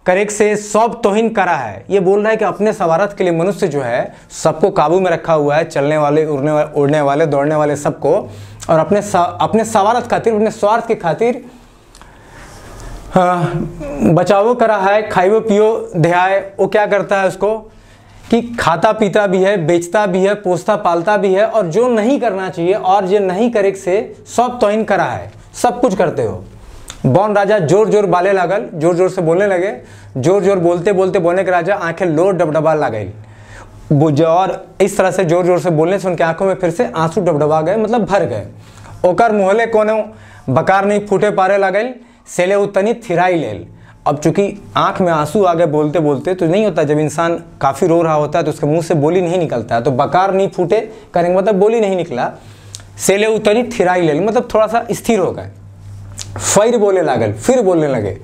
करेक से सब तोहिन करा है। ये बोल रहा है कि अपने सवारत के लिए मनुष्य जो है सबको काबू में रखा हुआ है, चलने वाले, उड़ने वाले, दौड़ने वाले सबको, और अपने सवारत खातिर, अपने स्वार्थ के खातिर बचावो करा है, खाइयो पियो देहाए। वो क्या करता है उसको कि खाता पीता भी है, बेचता भी है, पोसता पालता भी है, और जो नहीं करना चाहिए और जो नहीं करे से सब तोहिन करा है, सब कुछ करते हो। बौन राजा जोर जोर बाले लागल, जोर जोर से बोलने लगे, जोर जोर बोलते बोलते बोने के राजा आंखें लोर डबडबा लागल, और इस तरह से जोर जोर से बोलने से उनकी आंखों में फिर से आंसू डबडबा गए, मतलब भर गए। ओकर मुहले कोनो बकार नहीं फूटे पारे लागल, सेले उतनी थिराई लेल। अब चूंकि आंख में आंसू आ गए बोलते बोलते, तो नहीं होता जब इंसान काफ़ी रो रहा होता है तो उसके मुंह से बोली नहीं निकलता है, तो बकार नहीं फूटे करेंगे मतलब बोली नहीं निकला। सेले उतनी थिराई लेल मतलब थोड़ा सा स्थिर हो गए। फिर बोले लागल, फिर बोलने लगे,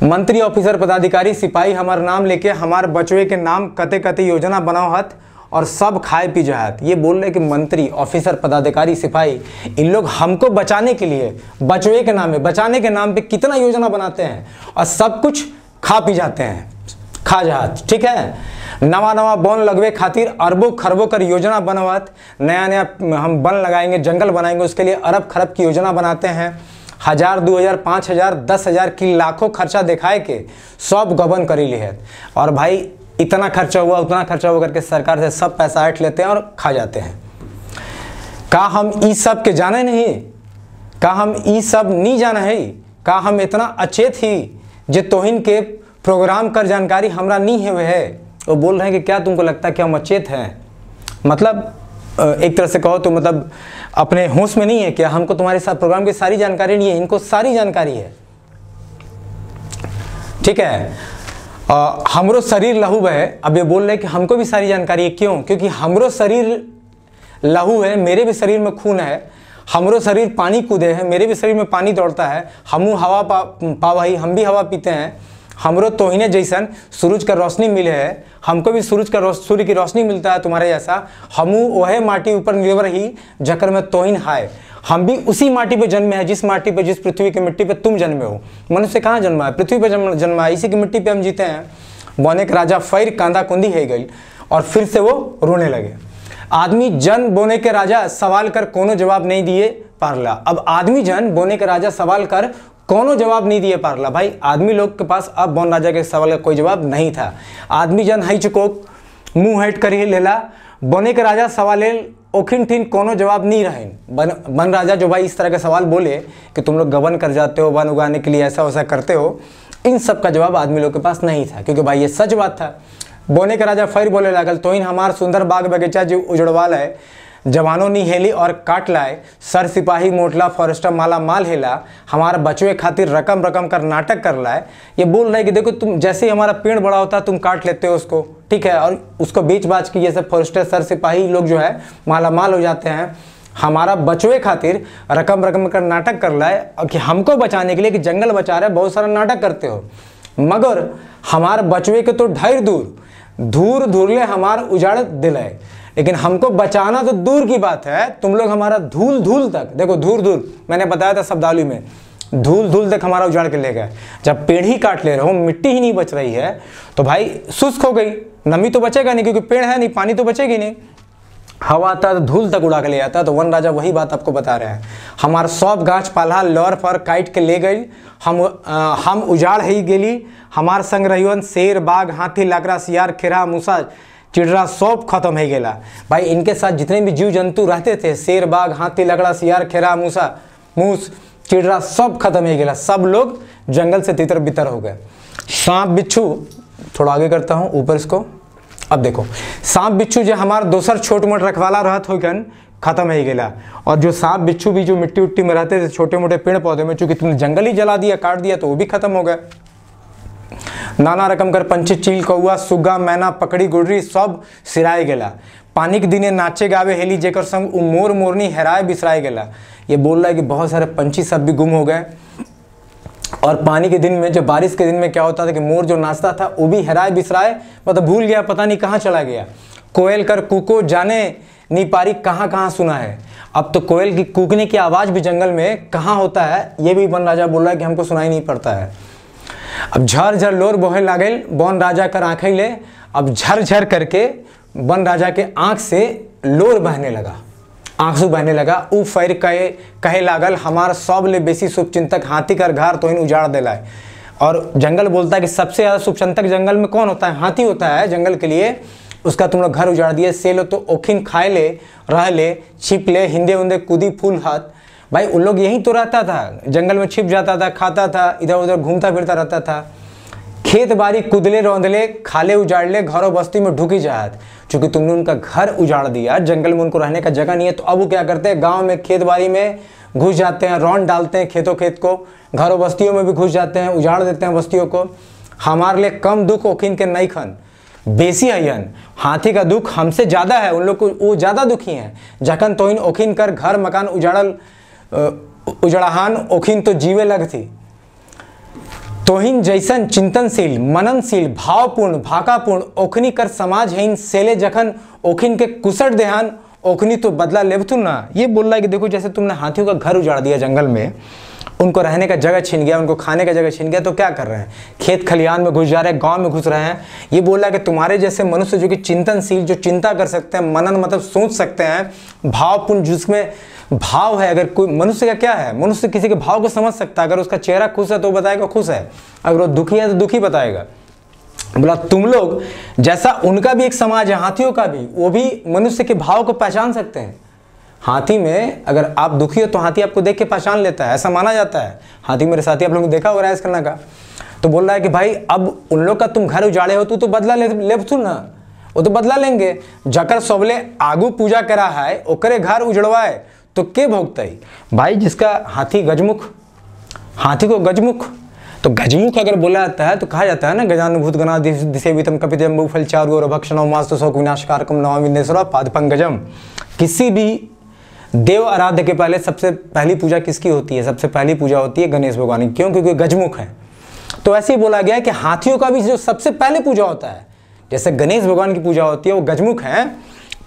मंत्री ऑफिसर पदाधिकारी सिपाही हमार नाम लेके हमार बचवे के नाम कते कते योजना बनाओ हत और सब खाए पी जात। ये बोल रहे कि मंत्री ऑफिसर पदाधिकारी सिपाही इन लोग हमको बचाने के लिए, बचवे के नाम में, बचाने के नाम पे कितना योजना बनाते हैं और सब कुछ खा पी जाते हैं, खा जात। ठीक है। नवा नवा बन लगवे खातिर अरबों खरबों कर योजना बनवात, नया नया हम बन लगाएंगे, जंगल बनाएंगे, उसके लिए अरब खरब की योजना बनाते हैं। 1000, 2000, 5000, 10,000 की लाखों खर्चा दिखाए के सब गबन करी लेत, और भाई इतना खर्चा हुआ, उतना खर्चा हुआ करके सरकार से सब पैसा ऐंठ लेते हैं और खा जाते हैं। का हम ई सब के जाने नहीं, का हम ई सब नहीं जाना है, का हम इतना अचेत ही जे तोहिन के प्रोग्राम कर जानकारी हमरा नहीं हुए है। वो बोल रहे हैं कि क्या तुमको लगता है कि हम अचेत हैं, मतलब एक तरह से कहो तो मतलब अपने होश में नहीं है क्या, हमको तुम्हारे साथ प्रोग्राम की सारी जानकारी नहीं है, इनको सारी जानकारी है। ठीक है, हमरो शरीर लहू है, अब ये बोल रहे हैं कि हमको भी सारी जानकारी है। क्यों? क्योंकि हमरो शरीर लहू है, मेरे भी शरीर में खून है, हमरो शरीर पानी कूदे है, मेरे भी शरीर में पानी दौड़ता है, हमू हवा पावही, हम भी हवा पीते हैं, हमरो तोहिने जैसन सूरज का रोशनी मिले है, हमको भी सूर्य की रोशनी मिलता है तुम्हारे जैसा, हमू वह माटी ऊपर निर्भर ही जकर में तोहिन हाय, हम भी उसी माटी पे जन्मे हैं जिस माटी पे, जिस पृथ्वी की मिट्टी पे तुम जन्मे हो। मनुष्य कहाँ जन्मा है? पृथ्वी पे जन्मा है, इसी की मिट्टी पे हम जीते हैं। बोने के राजा फैर कांदा कुंदी है गई, और फिर से वो रोने लगे। आदमी जन बोने के राजा सवाल कर कोनो जवाब नहीं दिए पारला। अब आदमी जन बोने के राजा सवाल कर कोनो जवाब नहीं दिए पारला। भाई आदमी लोग के पास अब बोन राजा के सवाल का कोई जवाब नहीं था। आदमी जन हई चुको मुंह हट कर ही लेला, बोने के राजा सवाल ओखिन ठीन कोनो जवाब नहीं रहे। बन राजा जो भाई इस तरह के सवाल बोले कि तुम लोग गबन कर जाते हो, वन उगाने के लिए ऐसा वैसा करते हो, इन सब का जवाब आदमी लोग के पास नहीं था, क्योंकि भाई ये सच बात था। बोने के राजा फिर बोले लागल, तोहिन हमार सुंदर बाग बगीचा जो उजड़वाल है, जवानों नी हेली और काट लाए, सर सिपाही मोटला फॉरेस्टर माला माल हेला, हमारा बचवे खातिर रकम रकम कर नाटक कर लाए। ये बोल रहे कि देखो तुम जैसे ही हमारा पेड़ बड़ा होता है तुम काट लेते हो उसको, ठीक है, और उसको बीच बाच की जैसे फॉरेस्टर सर सिपाही लोग जो है माला माल हो जाते हैं। हमारा बचवे खातिर रकम रकम कर नाटक कर लाए कि हमको बचाने के लिए, कि जंगल बचा रहे, बहुत सारा नाटक करते हो, मगर हमारे बचवे के तो ढेर दूर धूरले हमार उजाड़ दिलाए, लेकिन हमको बचाना तो दूर की बात है, तुम लोग हमारा धूल तक, देखो धूल मैंने बताया था शब्दावली में, धूल तक हमारा उजाड़ के ले गए। जब पेड़ ही काट ले रहे हो, मिट्टी ही नहीं बच रही है, तो भाई शुष्क हो गई, नमी तो बचेगा नहीं, क्योंकि पेड़ है नहीं, पानी तो बचेगी नहीं, हवा आता तो धूल तक उड़ा के ले जाता। तो वन राजा वही बात आपको बता रहे हैं, हमारा सब गाछ पाला लौर फर काट के ले गई, हम उजाड़ ही गेली, हमार संग रहियन शेर बाघ हाथी लाकड़ा सियार खेरा मूसा चिड़रा सब खत्म हो गया। भाई इनके साथ जितने भी जीव जंतु रहते थे, शेर बाघ हाथी लकड़ा सियार खेरा मूस चिड़रा सब खत्म हो गया, सब लोग जंगल से तितर बितर हो गए। सांप बिच्छू, थोड़ा आगे करता हूँ ऊपर इसको, अब देखो सांप बिच्छू जो हमारा दोसर छोट मोट रखवाला रहत हो गन खत्म हो गया, और जो सांप बिच्छू भी जो मिट्टी उट्टी में रहते थे छोटे मोटे पेड़ पौधे में, चूंकि तुमने जंगल ही जला दिया काट दिया, तो वो भी खत्म हो गए। नाना रकम कर पंछी चील कौआ सुग्गा मैना पकड़ी गुडरी सब सिराए गेला, पानी के दिने नाचे गावे हेली जेकर संग मोर मोरनी हेराए बिसराए गेला। ये बोल रहा है कि बहुत सारे पंछी सब भी गुम हो गए, और पानी के दिन में, जब बारिश के दिन में क्या होता था कि मोर जो नाचता था वो भी हेराए बिसराए, मतलब भूल गया, पता नहीं कहाँ चला गया। कोयल कर कूको जाने नी पारी कहाँ सुना है। अब तो कोयल की कूकने की आवाज़ भी जंगल में कहाँ होता है, ये भी वन राजा बोल रहा है कि हमको सुनाई नहीं पड़ता है। अब झर लोर बोहे लागल, वन राजा कर आँखें ले, अब झर करके वन राजा के आँख से लोर बहने लगा, आंसू बहने लगा। ऊ फैर कहे लागल, हमार सब ले बेसी शुभचिंतक हाथी कर घर तो इन उजाड़ दिलाए। और जंगल बोलता है कि सबसे ज़्यादा शुभचिंतक जंगल में कौन होता है? हाथी होता है जंगल के लिए, उसका तुम लोग घर उजाड़ दिए। से लो तो ओखिन खाए ले, रह ले, छिप ले, हिंदे उंदे कूदी फूल हाथ। भाई उन लोग यहीं तो रहता था, जंगल में छिप जाता था, खाता था, इधर उधर घूमता फिरता रहता था। खेत बाड़ी कुदले रौंदले, खाले उजाड़ ले, घरों बस्ती में ढुकी जात। चूंकि तुमने उनका घर उजाड़ दिया, जंगल में उनको रहने का जगह नहीं है, तो अब वो क्या करते हैं, गांव में खेत बाड़ी में घुस जाते हैं, रौंद डालते हैं खेत को, घरों बस्तियों में भी घुस जाते हैं, उजाड़ देते हैं बस्तियों को। हमारे लिए कम दुख ओखिन के नहीं खन बेसी हयन, हाथी का दुख हमसे ज़्यादा है, उन लोग को वो ज़्यादा दुखी हैं। जखन तोहिन ओखिन कर घर मकान उजड़हान ओखिन तो जीवे लग थी। तोहिन जैसन चिंतनशील मननशील भावपूर्ण भाकापूर्ण ओखनी कर समाज है, सेले जखन ओखिन के कुसट देहान ओखनी तो बदला लेवथुन ना। ये बोल रहा है कि देखो जैसे तुमने हाथियों का घर उजाड़ दिया जंगल में, उनको रहने का जगह छीन गया, उनको खाने का जगह छीन गया, तो क्या कर रहे हैं, खेत खलियान में घुस जा रहे हैं, गांव में घुस रहे हैं। ये बोल रहा है कि तुम्हारे जैसे मनुष्य जो कि चिंतनशील, जो चिंता कर सकते हैं, मनन मतलब सोच सकते हैं, भावपूर्ण जिसमें भाव है। अगर कोई मनुष्य का क्या है, मनुष्य किसी के भाव को समझ सकता है। अगर उसका चेहरा खुश है तो वो बताएगा खुश है, अगर वो दुखी है तो दुखी बताएगा। बोला तुम लोग जैसा उनका भी एक समाज है, हाथियों का भी, वो भी मनुष्य के भाव को पहचान सकते हैं। हाथी में अगर आप दुखी हो तो हाथी आपको देख के पहचान लेता है, ऐसा माना जाता है। हाथी मेरे साथी आप लोगों ने देखा होगा राइज करना का। तो बोल रहा है कि भाई अब उन लोग का तुम घर उजाड़े हो तो बदला ले ना, वो तो बदला लेंगे। जकर सबले आगू पूजा करा है ओकरे घर उजड़वाए तो के भोगतई। भाई जिसका हाथी गजमुख, हाथी को गजमुख, तो गजमुख अगर बोला जाता है तो कहा जाता है ना गजानुभूत गणा दिसेवितम कपितम फल चारु और भक्षणो मास्तु शोक विनाशकारकम नमामि विघ्नेश्वरम पाद पंकजम। किसी भी देव आराध्य के पहले सबसे पहली पूजा किसकी होती है? सबसे पहली पूजा होती है गणेश भगवान की। क्यों? क्योंकि गजमुख है। तो ऐसे ही बोला गया है कि हाथियों का भी जो सबसे पहले पूजा होता है, जैसे गणेश भगवान की पूजा होती है वो गजमुख है,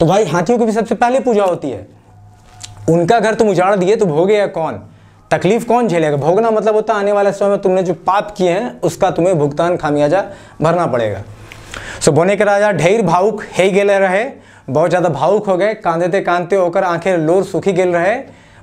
तो भाई हाथियों की भी सबसे पहले पूजा होती है। उनका घर तुम उजाड़ दिए तो भोगेगा कौन? तकलीफ कौन झेलेगा? भोगना मतलब होता है आने वाले समय में तुमने जो पाप किए हैं उसका तुम्हें भुगतान खामियाजा भरना पड़ेगा। सो बोने के राजा ढेर भावुक हे गेले रहे, बहुत ज़्यादा भावुक हो गए, कांदते कांदते होकर आंखें लोर सूखी गेल रहे।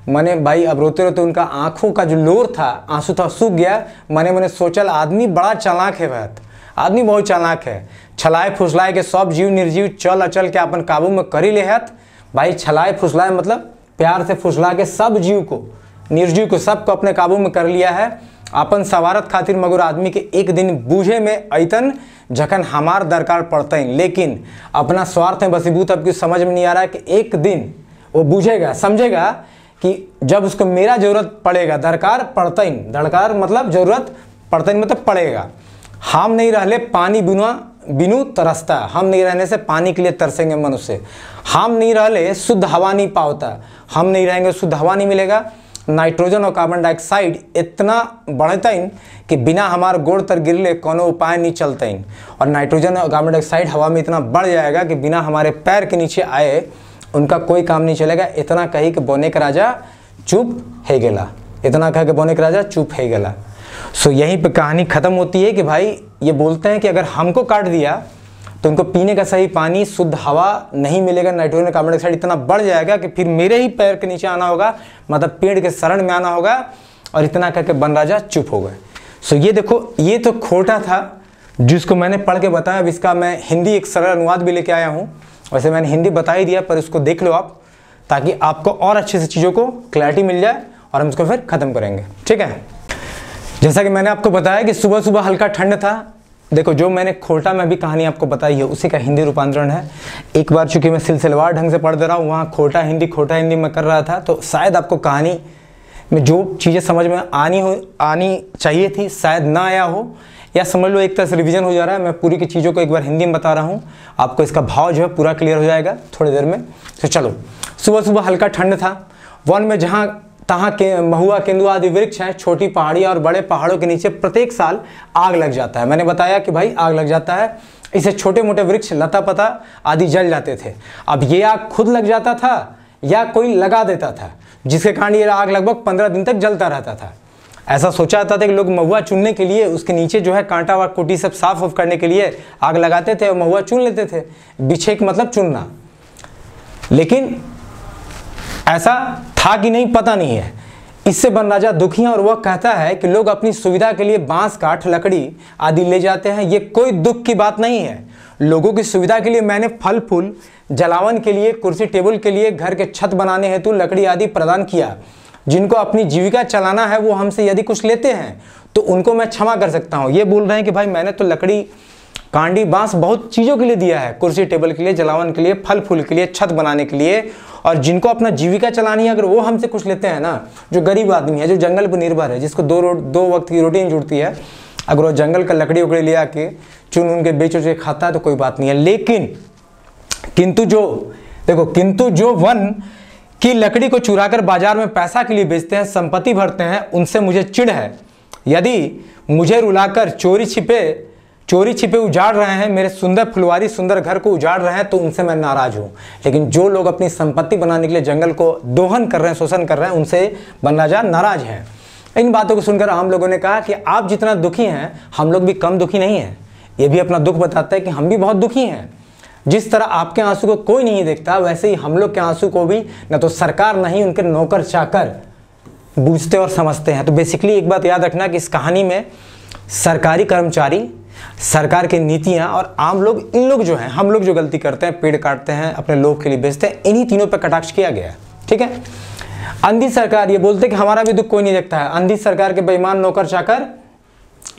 मने भाई अब रोते रोते उनका आंखों का जो लोर था, आंसू था, सूख गया। मने सोचल आदमी बड़ा चालाक है, बात आदमी बहुत चालाक है। छलाए फुसलाए के सब जीव निर्जीव चल अचल के अपन काबू में करी ले हत। भाई छलाए फुसलाए मतलब प्यार से फुसला के सब जीव को, निर्जीव को, सबको अपने काबू में कर लिया है। अपन सवारत खातिर मगर आदमी के एक दिन बूझे में ऐतन जखन हमार दरकार पड़ते, लेकिन अपना स्वार्थ में बसीबूत अब की समझ में नहीं आ रहा है कि एक दिन वो बूझेगा, समझेगा कि जब उसको मेरा जरूरत पड़ेगा, दरकार पड़ते, दरकार मतलब जरूरत पड़ते मतलब पड़ेगा। हम नहीं रहले पानी बिनु तरसता, हम नहीं रहने से पानी के लिए तरसेंगे मनुष्य। हम नहीं रहले शुद्ध हवा नहीं पाता, हम नहीं रहेंगे शुद्ध हवा नहीं मिलेगा। नाइट्रोजन और कार्बन डाइऑक्साइड इतना बढ़ता कि बिना हमारे गोड़ तर गिरले कोनो उपाय नहीं चलते। और नाइट्रोजन और कार्बन डाइऑक्साइड हवा में इतना बढ़ जाएगा कि बिना हमारे पैर के नीचे आए उनका कोई काम नहीं चलेगा। इतना कही कि बोने का राजा चुप है गेला, इतना कह के बोने का राजा चुप है गेला। सो यहीं पे कहानी ख़त्म होती है कि भाई ये बोलते हैं कि अगर हमको काट दिया तो उनको पीने का सही पानी, शुद्ध हवा नहीं मिलेगा, नाइट्रोजन कार्बन डाइऑक्साइड इतना बढ़ जाएगा कि फिर मेरे ही पैर के नीचे आना होगा, मतलब पेड़ के शरण में आना होगा। और इतना करके वन राजा चुप हो गए। सो ये देखो, ये तो खोटा था जिसको मैंने पढ़ के बताया। अब इसका मैं हिंदी एक सरल अनुवाद भी लेके आया हूँ। वैसे मैंने हिंदी बता ही दिया, पर उसको देख लो आप, ताकि आपको और अच्छे से चीज़ों को क्लैरिटी मिल जाए और हम इसको फिर ख़त्म करेंगे, ठीक है। जैसा कि मैंने आपको बताया कि सुबह सुबह हल्का ठंड था। देखो, जो मैंने खोटा में भी कहानी आपको बताई है उसी का हिंदी रूपांतरण है। एक बार चूंकि मैं सिलसिलेवार ढंग से पढ़ दे रहा हूँ, वहाँ खोटा हिंदी में कर रहा था, तो शायद आपको कहानी में जो चीज़ें समझ में आनी चाहिए थी शायद ना आया हो, या समझ लो एक तरह से रिवीजन हो जा रहा है। मैं पूरी की चीज़ों को एक बार हिंदी में बता रहा हूँ, आपको इसका भाव जो है पूरा क्लियर हो जाएगा थोड़ी देर में। तो चलो, सुबह सुबह हल्का ठंड था। वन में जहाँ तहाँ के महुआ, केंदुआ आदि वृक्ष हैं, छोटी पहाड़ियाँ और बड़े पहाड़ों के नीचे प्रत्येक साल आग लग जाता है। मैंने बताया कि भाई आग लग जाता है, इसे छोटे मोटे वृक्ष, लता पता आदि जल जाते थे। अब ये आग खुद लग जाता था या कोई लगा देता था, जिसके कारण ये आग लगभग 15 दिन तक जलता रहता था। ऐसा सोचा जाता था कि लोग महुआ चुनने के लिए उसके नीचे जो है कांटा व कुटी सब साफ ऑफ करने के लिए आग लगाते थे और महुआ चुन लेते थे। बिछे का मतलब चुनना, लेकिन ऐसा था कि नहीं पता नहीं है। इससे वन राजा दुखी है और वह कहता है कि लोग अपनी सुविधा के लिए बांस, काठ, लकड़ी आदि ले जाते हैं। ये कोई दुख की बात नहीं है। लोगों की सुविधा के लिए मैंने फल फूल, जलावन के लिए, कुर्सी टेबल के लिए, घर के छत बनाने हेतु लकड़ी आदि प्रदान किया। जिनको अपनी जीविका चलाना है वो हमसे यदि कुछ लेते हैं तो उनको मैं क्षमा कर सकता हूँ। ये बोल रहे हैं कि भाई मैंने तो लकड़ी, कांडी, बांस बहुत चीज़ों के लिए दिया है, कुर्सी टेबल के लिए, जलावन के लिए, फल फूल के लिए, छत बनाने के लिए। और जिनको अपना जीविका चलानी है अगर वो हमसे कुछ लेते हैं ना, जो गरीब आदमी है, जो जंगल पर निर्भर है, जिसको दो वक्त की रोटी नहीं जुड़ती है, अगर वो जंगल का लकड़ी उकड़ी ले आके चुन उनके बेच उच के खाता है तो कोई बात नहीं है। लेकिन किंतु जो वन की लकड़ी को चुराकर बाजार में पैसा के लिए बेचते हैं, संपत्ति भरते हैं, उनसे मुझे चिढ़ है। यदि मुझे रुलाकर चोरी छिपे उजाड़ रहे हैं, मेरे सुंदर फुलवारी सुंदर घर को उजाड़ रहे हैं, तो उनसे मैं नाराज हूँ। लेकिन जो लोग अपनी संपत्ति बनाने के लिए जंगल को दोहन कर रहे हैं, शोषण कर रहे हैं, उनसे वन राजा नाराज हैं। इन बातों को सुनकर आम लोगों ने कहा कि आप जितना दुखी हैं हम लोग भी कम दुखी नहीं हैं। ये भी अपना दुख बताता है कि हम भी बहुत दुखी हैं। जिस तरह आपके आंसू को कोई नहीं देखता, वैसे ही हम लोग के आंसू को भी न तो सरकार नहीं उनके नौकर चाकर बूझते और समझते हैं। तो बेसिकली एक बात याद रखना कि इस कहानी में सरकारी कर्मचारी, सरकार की नीतियां और आम लोग, इन लोग जो हैं, हम लोग जो गलती करते हैं, पेड़ काटते हैं, अपने लोभ के लिए बेचते हैं, इन्हीं तीनों पर कटाक्ष किया गया है। ठीक है। अंधी सरकार, ये बोलते कि हमारा भी दुख कोई नहीं देखता है। अंधी सरकार के बेईमान नौकर चाकर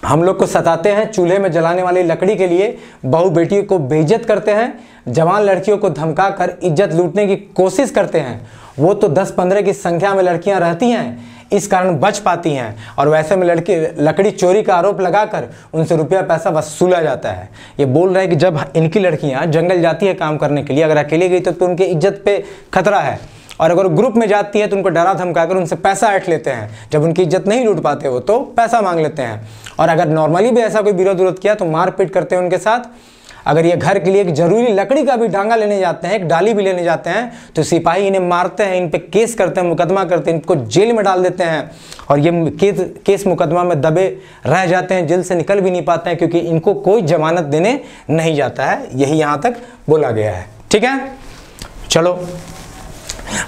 हम लोग को सताते हैं, चूल्हे में जलाने वाली लकड़ी के लिए बहू बेटियों को बेइज्जत करते हैं, जवान लड़कियों को धमका कर इज्जत लूटने की कोशिश करते हैं। वो तो 10-15 की संख्या में लड़कियां रहती हैं, इस कारण बच पाती हैं, और वैसे में लकड़ी चोरी का आरोप लगाकर उनसे रुपया पैसा वसूला जाता है। ये बोल रहा है कि जब इनकी लड़कियां जंगल जाती है काम करने के लिए, अगर अकेले गई तो उनकी इज्जत पे खतरा है, और अगर ग्रुप में जाती है तो उनको डरा धमकाकर उनसे पैसा ऐंठ लेते हैं। जब उनकी इज्जत नहीं लूट पाते वो तो पैसा मांग लेते हैं, और अगर नॉर्मली भी ऐसा कोई विरोध किया तो मारपीट करते हैं उनके साथ। अगर ये घर के लिए एक जरूरी लकड़ी का भी डांगा लेने जाते हैं, एक डाली भी लेने जाते हैं, तो सिपाही इन्हें मारते हैं, इन पे केस करते हैं, मुकदमा करते हैं, इनको जेल में डाल देते हैं, और ये केस मुकदमा में दबे रह जाते हैं, जेल से निकल भी नहीं पाते हैं, क्योंकि इनको कोई जमानत देने नहीं जाता है। यही यहाँ तक बोला गया है, ठीक है। चलो,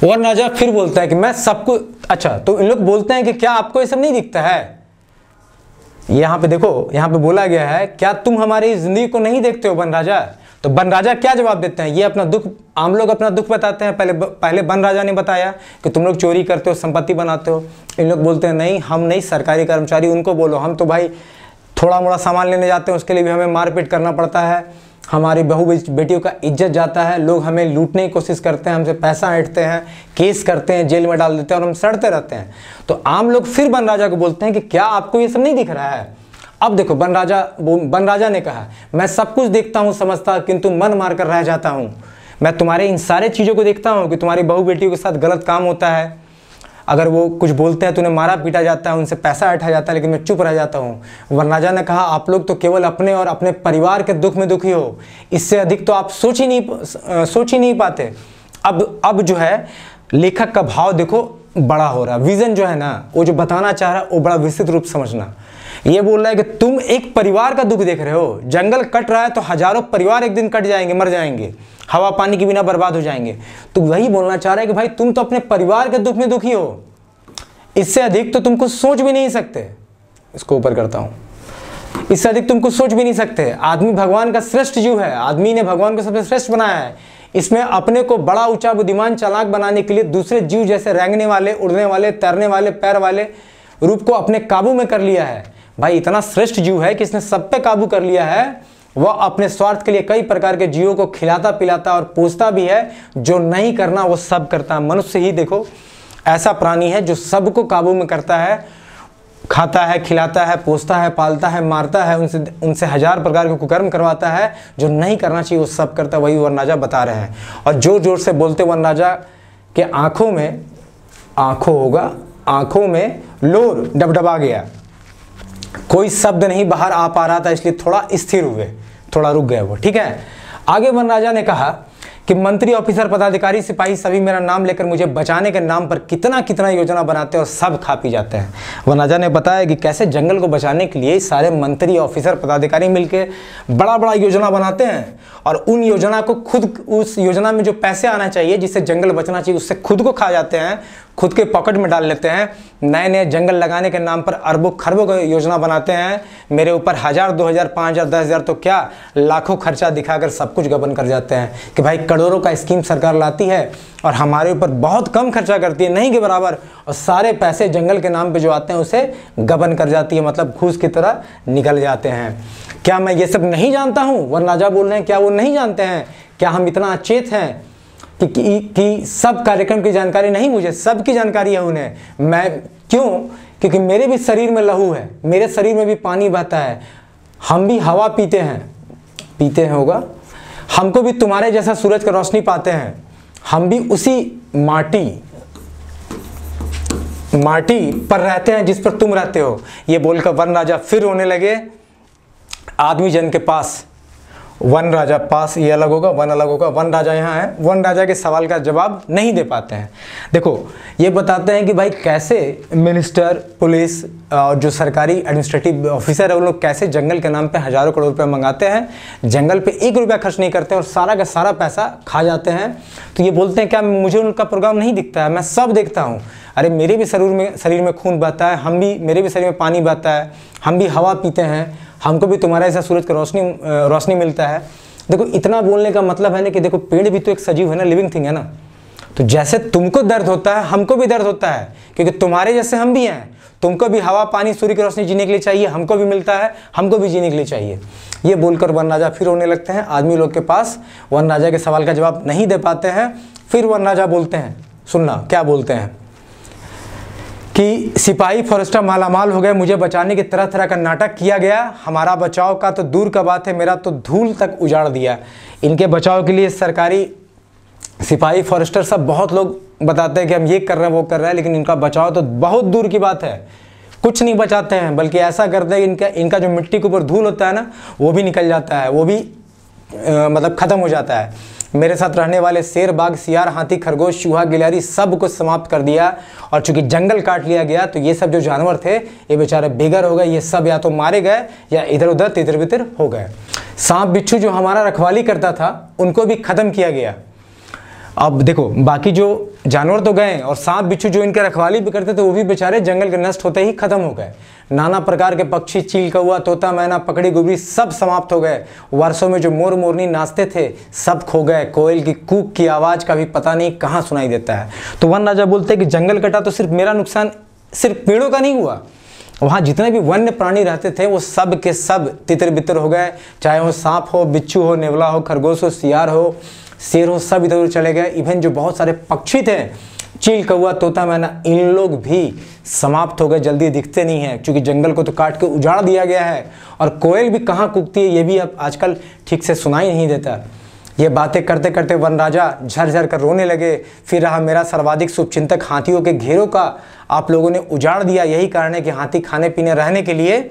वन राजा फिर बोलता है कि मैं सबको, अच्छा तो इन लोग बोलते हैं कि क्या आपको ये सब नहीं दिखता है? यहाँ पे देखो, यहाँ पे बोला गया है क्या तुम हमारी जिंदगी को नहीं देखते हो वन राजा? तो वन राजा क्या जवाब देते हैं? ये अपना दुख, आम लोग अपना दुख बताते हैं। पहले वन राजा ने बताया कि तुम लोग चोरी करते हो, संपत्ति बनाते हो। इन लोग बोलते हैं नहीं, हम नहीं, सरकारी कर्मचारी उनको बोलो, हम तो भाई थोड़ा मोड़ा सामान लेने जाते हैं, उसके लिए भी हमें मारपीट करना पड़ता है, हमारी बहू बेटियों का इज्जत जाता है, लोग हमें लूटने की कोशिश करते हैं, हमसे पैसा ऐंठते हैं, केस करते हैं, जेल में डाल देते हैं और हम सड़ते रहते हैं। तो आम लोग फिर वन राजा को बोलते हैं कि क्या आपको ये सब नहीं दिख रहा है? अब देखो, वन राजा ने कहा मैं सब कुछ देखता हूँ, समझता, किंतु मन मार कर रह जाता हूँ। मैं तुम्हारे इन सारे चीज़ों को देखता हूँ कि तुम्हारी बहू बेटियों के साथ गलत काम होता है, अगर वो कुछ बोलते हैं तो उन्हें मारा पीटा जाता है, उनसे पैसा ऐंठा जाता है, लेकिन मैं चुप रह जाता हूँ। वन राजा ने कहा आप लोग तो केवल अपने और अपने परिवार के दुख में दुखी हो, इससे अधिक तो आप सोच ही नहीं पाते। अब जो है लेखक का भाव देखो बड़ा हो रहा है, विजन जो है ना, वो जो बताना चाह रहा है वो बड़ा विस्तृत रूप समझना। ये बोल रहा है कि तुम एक परिवार का दुख देख रहे हो, जंगल कट रहा है तो हजारों परिवार एक दिन कट जाएंगे, मर जाएंगे, हवा पानी के बिना बर्बाद हो जाएंगे। तो वही बोलना चाह रहा है कि भाई तुम तो अपने परिवार के दुख में दुखी हो, इससे अधिक तो तुम कुछ सोच भी नहीं सकते। इसको ऊपर करता हूं, इससे अधिक तुम कुछ सोच भी नहीं सकते। आदमी भगवान का श्रेष्ठ जीव है, आदमी ने भगवान को सबसे श्रेष्ठ बनाया है। इसमें अपने को बड़ा ऊंचा बुद्धिमान चालाक बनाने के लिए दूसरे जीव जैसे रेंगने वाले, उड़ने वाले, तैरने वाले, पैर वाले रूप को अपने काबू में कर लिया है। भाई इतना श्रेष्ठ जीव है कि इसने सब पे काबू कर लिया है। वह अपने स्वार्थ के लिए कई प्रकार के जीवों को खिलाता पिलाता और पोसता भी है, जो नहीं करना वो सब करता है। मनुष्य ही देखो ऐसा प्राणी है जो सबको काबू में करता है, खाता है, खिलाता है, पोसता है, पालता है, मारता है, उनसे हजार प्रकार के कुकर्म करवाता है, जो नहीं करना चाहिए वो सब करता है। वही वन राजा बता रहे हैं। और जोर जोर से बोलते वन राजा के आंखों में लोर डबडबा गया, कोई शब्द नहीं बाहर आ पा रहा था, इसलिए थोड़ा स्थिर हुए, थोड़ा रुक गए वो, ठीक है। आगे वन राजा ने कहा कि मंत्री, ऑफिसर, पदाधिकारी, सिपाही सभी मेरा नाम लेकर मुझे बचाने के नाम पर कितना कितना योजना बनाते हैं और सब खा पी जाते हैं। वन राजा ने बताया कि कैसे जंगल को बचाने के लिए सारे मंत्री, ऑफिसर, पदाधिकारी मिलकर बड़ा बड़ा योजना बनाते हैं, और उन योजना को खुद, उस योजना में जो पैसे आना चाहिए जिससे जंगल बचना चाहिए, उससे खुद को खा जाते हैं, खुद के पॉकेट में डाल लेते हैं। नए नए जंगल लगाने के नाम पर अरबों खरबों की योजना बनाते हैं। मेरे ऊपर 1000, 2000, 5000, 10,000 तो क्या लाखों खर्चा दिखाकर सब कुछ गबन कर जाते हैं कि भाई करोड़ों का स्कीम सरकार लाती है और हमारे ऊपर बहुत कम खर्चा करती है, नहीं के बराबर, और सारे पैसे जंगल के नाम पे जो आते हैं उसे गबन कर जाती है, मतलब घूस की तरह निकल जाते हैं। क्या मैं ये सब नहीं जानता हूँ? वन राजा बोल रहे हैं, क्या वो नहीं जानते हैं? क्या हम इतना अचेत हैं कि सब कार्यक्रम की जानकारी नहीं? मुझे सबकी जानकारी है उन्हें। मैं क्यों? क्योंकि मेरे भी शरीर में लहू है, मेरे शरीर में भी पानी बहता है, हम भी हवा पीते हैं होगा, हमको भी तुम्हारे जैसा सूरज की रोशनी पाते हैं, हम भी उसी माटी पर रहते हैं जिस पर तुम रहते हो। ये बोलकर वन राजा फिर रोने लगे। आदमी जन के पास, वन राजा पास, ये अलग होगा, वन अलग होगा, वन राजा यहाँ है, वन राजा के सवाल का जवाब नहीं दे पाते हैं। देखो ये बताते हैं कि भाई कैसे मिनिस्टर, पुलिस और जो सरकारी एडमिनिस्ट्रेटिव ऑफिसर है, वो लोग कैसे जंगल के नाम पे हजारों करोड़ रुपए मंगाते हैं, जंगल पे 1 रुपया खर्च नहीं करते और सारा का सारा पैसा खा जाते हैं। तो ये बोलते हैं क्या मुझे उनका प्रोग्राम नहीं दिखता है? मैं सब देखता हूँ। अरे मेरे भी शरीर में खून बहता है, मेरे भी शरीर में पानी बहता है, हम भी हवा पीते हैं, हमको भी तुम्हारा ऐसा सूरज का रोशनी मिलता है। देखो इतना बोलने का मतलब है ना कि देखो पेड़ भी तो एक सजीव है ना, लिविंग थिंग है ना। तो जैसे तुमको दर्द होता है हमको भी दर्द होता है, क्योंकि तुम्हारे जैसे हम भी हैं। तुमको भी हवा पानी सूर्य की रोशनी जीने के लिए चाहिए, हमको भी मिलता है, हमको भी जीने के लिए चाहिए। ये बोलकर वन राजा फिर रोने लगते हैं। आदमी लोग के पास वन राजा के सवाल का जवाब नहीं दे पाते हैं। फिर वन राजा बोलते हैं, सुनना क्या बोलते हैं कि सिपाही फॉरेस्टर मालामाल हो गए, मुझे बचाने की तरह तरह का नाटक किया गया। हमारा बचाव का तो दूर का बात है, मेरा तो धूल तक उजाड़ दिया। इनके बचाव के लिए सरकारी सिपाही फॉरेस्टर सब बहुत लोग बताते हैं कि हम ये कर रहे हैं वो कर रहे हैं, लेकिन इनका बचाव तो बहुत दूर की बात है, कुछ नहीं बचाते हैं। बल्कि ऐसा करते हैं कि इनका जो मिट्टी के ऊपर धूल होता है ना, वो भी निकल जाता है, वो भी मतलब ख़त्म हो जाता है। मेरे साथ रहने वाले शेर, बाघ, सियार, हाथी, खरगोश, चूहा, गिलहरी सब कुछ समाप्त कर दिया। और चूंकि जंगल काट लिया गया तो ये सब जो जानवर थे ये बेचारे बेघर हो गए। ये सब या तो मारे गए या इधर उधर तितर बितर हो गए। सांप बिच्छू जो हमारा रखवाली करता था उनको भी ख़त्म किया गया। अब देखो बाकी जो जानवर तो गए, और सांप बिच्छू जो इनके रखवाली भी करते थे वो भी बेचारे जंगल के नष्ट होते ही खत्म हो गए। नाना प्रकार के पक्षी, चील, कौवा, तोता, मैना, पकड़ी, गुबरी सब समाप्त हो गए। वर्षों में जो मोर मोरनी नाचते थे सब खो गए। कोयल की कूक की आवाज़ का भी पता नहीं कहाँ सुनाई देता है। तो वन राजा बोलते हैं कि जंगल कटा तो सिर्फ मेरा नुकसान सिर्फ पेड़ों का नहीं हुआ, वहाँ जितने भी वन्य प्राणी रहते थे वो सब के सब तितर बितर हो गए। चाहे वो सांप हो, बिच्छू हो, नेवला हो, खरगोश हो, सियार हो, शेर हो, सब इधर उधर चले गए। इवन जो बहुत सारे पक्षी थे, चील, कौवा, तोता, मैना, इन लोग भी समाप्त हो गए, जल्दी दिखते नहीं हैं क्योंकि जंगल को तो काट के उजाड़ दिया गया है। और कोयल भी कहाँ कूकती है ये भी अब आजकल ठीक से सुनाई नहीं देता। ये बातें करते करते वन राजा झरझर कर रोने लगे। फिर रहा मेरा सर्वाधिक शुभचिंतक, हाथियों के घेरों का आप लोगों ने उजाड़ दिया। यही कारण है कि हाथी खाने पीने रहने के लिए,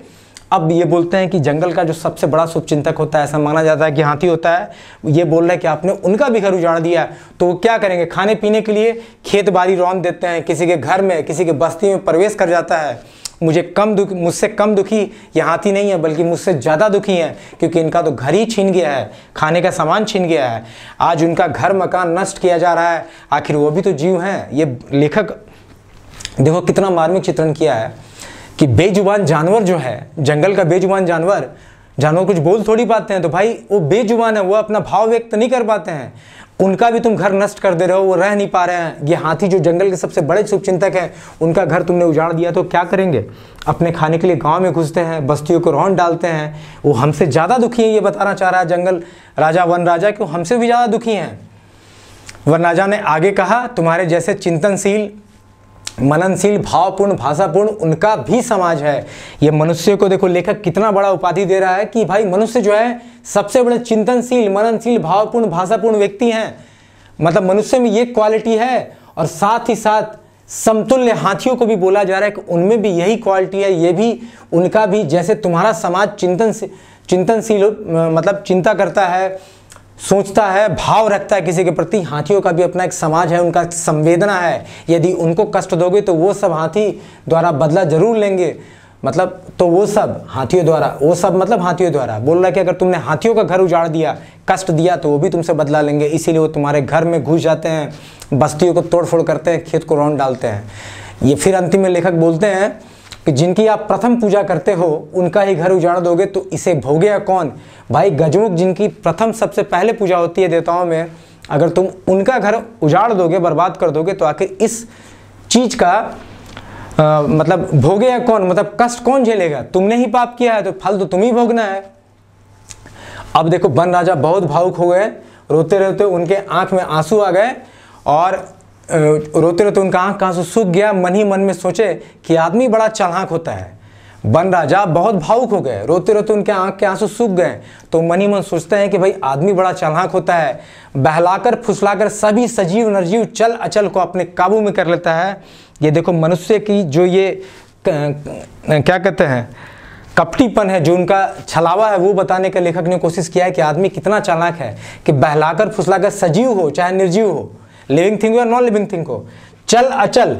अब ये बोलते हैं कि जंगल का जो सबसे बड़ा शुभचिंतक होता है, ऐसा माना जाता है कि हाथी होता है, ये बोल रहा है कि आपने उनका भी घर उजाड़ दिया। तो वो क्या करेंगे, खाने पीने के लिए खेत बाड़ी रौंद देते हैं, किसी के घर में, किसी के बस्ती में प्रवेश कर जाता है। मुझसे कम दुखी ये हाथी नहीं है, बल्कि मुझसे ज़्यादा दुखी हैं, क्योंकि इनका तो घर ही छीन गया है, खाने का सामान छीन गया है। आज उनका घर मकान नष्ट किया जा रहा है। आखिर वो भी तो जीव हैं। ये लेखक देखो कितना मार्मिक चित्रण किया है कि बेजुबान जानवर जो है, जंगल का बेजुबान जानवर कुछ बोल थोड़ी पाते हैं, तो भाई वो बेजुबान है, वो अपना भाव व्यक्त नहीं कर पाते हैं। उनका भी तुम घर नष्ट कर दे रहे हो, वो रह नहीं पा रहे हैं। ये हाथी जो जंगल के सबसे बड़े शुभचिंतक हैं, उनका घर तुमने उजाड़ दिया तो क्या करेंगे? अपने खाने के लिए गांव में घुसते हैं, बस्तियों को रौंद डालते हैं। वो हमसे ज़्यादा दुखी है, ये बताना चाह रहा है जंगल राजा, वन राजा, कि हमसे भी ज़्यादा दुखी हैं। वन राजा ने आगे कहा, तुम्हारे जैसे चिंतनशील, मननशील, भावपूर्ण, भाषापूर्ण उनका भी समाज है। ये मनुष्य को देखो लेखक कितना बड़ा उपाधि दे रहा है कि भाई मनुष्य जो है सबसे बड़े चिंतनशील, मननशील, भावपूर्ण, भाषापूर्ण व्यक्ति हैं। मतलब मनुष्य में ये क्वालिटी है, और साथ ही साथ समतुल्य हाथियों को भी बोला जा रहा है कि उनमें भी यही क्वालिटी है। ये भी, उनका भी जैसे तुम्हारा समाज चिंतनशील मतलब चिंता करता है, सोचता है, भाव रखता है किसी के प्रति, हाथियों का भी अपना एक समाज है, उनका संवेदना है। यदि उनको कष्ट दोगे तो वो सब हाथी द्वारा बदला जरूर लेंगे। मतलब तो वो सब हाथियों द्वारा, वो सब मतलब हाथियों द्वारा बोल रहा है कि अगर तुमने हाथियों का घर उजाड़ दिया, कष्ट दिया, तो वो भी तुमसे बदला लेंगे। इसीलिए वो तुम्हारे घर में घुस जाते हैं, बस्तियों को तोड़ फोड़ करते हैं, खेत को रौंद डालते हैं। ये फिर अंतिम में लेखक बोलते हैं कि जिनकी आप प्रथम पूजा करते हो उनका ही घर उजाड़ दोगे तो इसे भोगेगा कौन? भाई गजमुख जिनकी प्रथम सबसे पहले पूजा होती है देवताओं में, अगर तुम उनका घर उजाड़ दोगे, बर्बाद कर दोगे, तो आखिर इस चीज़ का मतलब भोगेगा कौन? मतलब कष्ट कौन झेलेगा? तुमने ही पाप किया है तो फल तो तुम ही भोगना है। अब देखो वन राजा बहुत भावुक हो गए, रोते रोते उनके आंख में आंसू आ गए, और रोते रोते उनका आंख का आंसू सूख गया। मन ही मन में सोचे कि आदमी बड़ा चालाक होता है। वन राजा बहुत भावुक हो गए, रोते रोते उनके आंख के आंसू सूख गए, तो मन ही मन सोचते हैं कि भाई आदमी बड़ा चालाक होता है, बहलाकर फुसलाकर सभी सजीव निर्जीव चल अचल को अपने काबू में कर लेता है। ये देखो मनुष्य की जो ये क्या कहते हैं कपटीपन है, जो उनका छलावा है, वो बताने का लेखक ने कोशिश किया है कि आदमी कितना चालाक है कि बहलाकर फुसलाकर सजीव हो चाहे निर्जीव हो, लिविंग थिंग हो या नॉन लिविंग थिंग हो, चल अचल,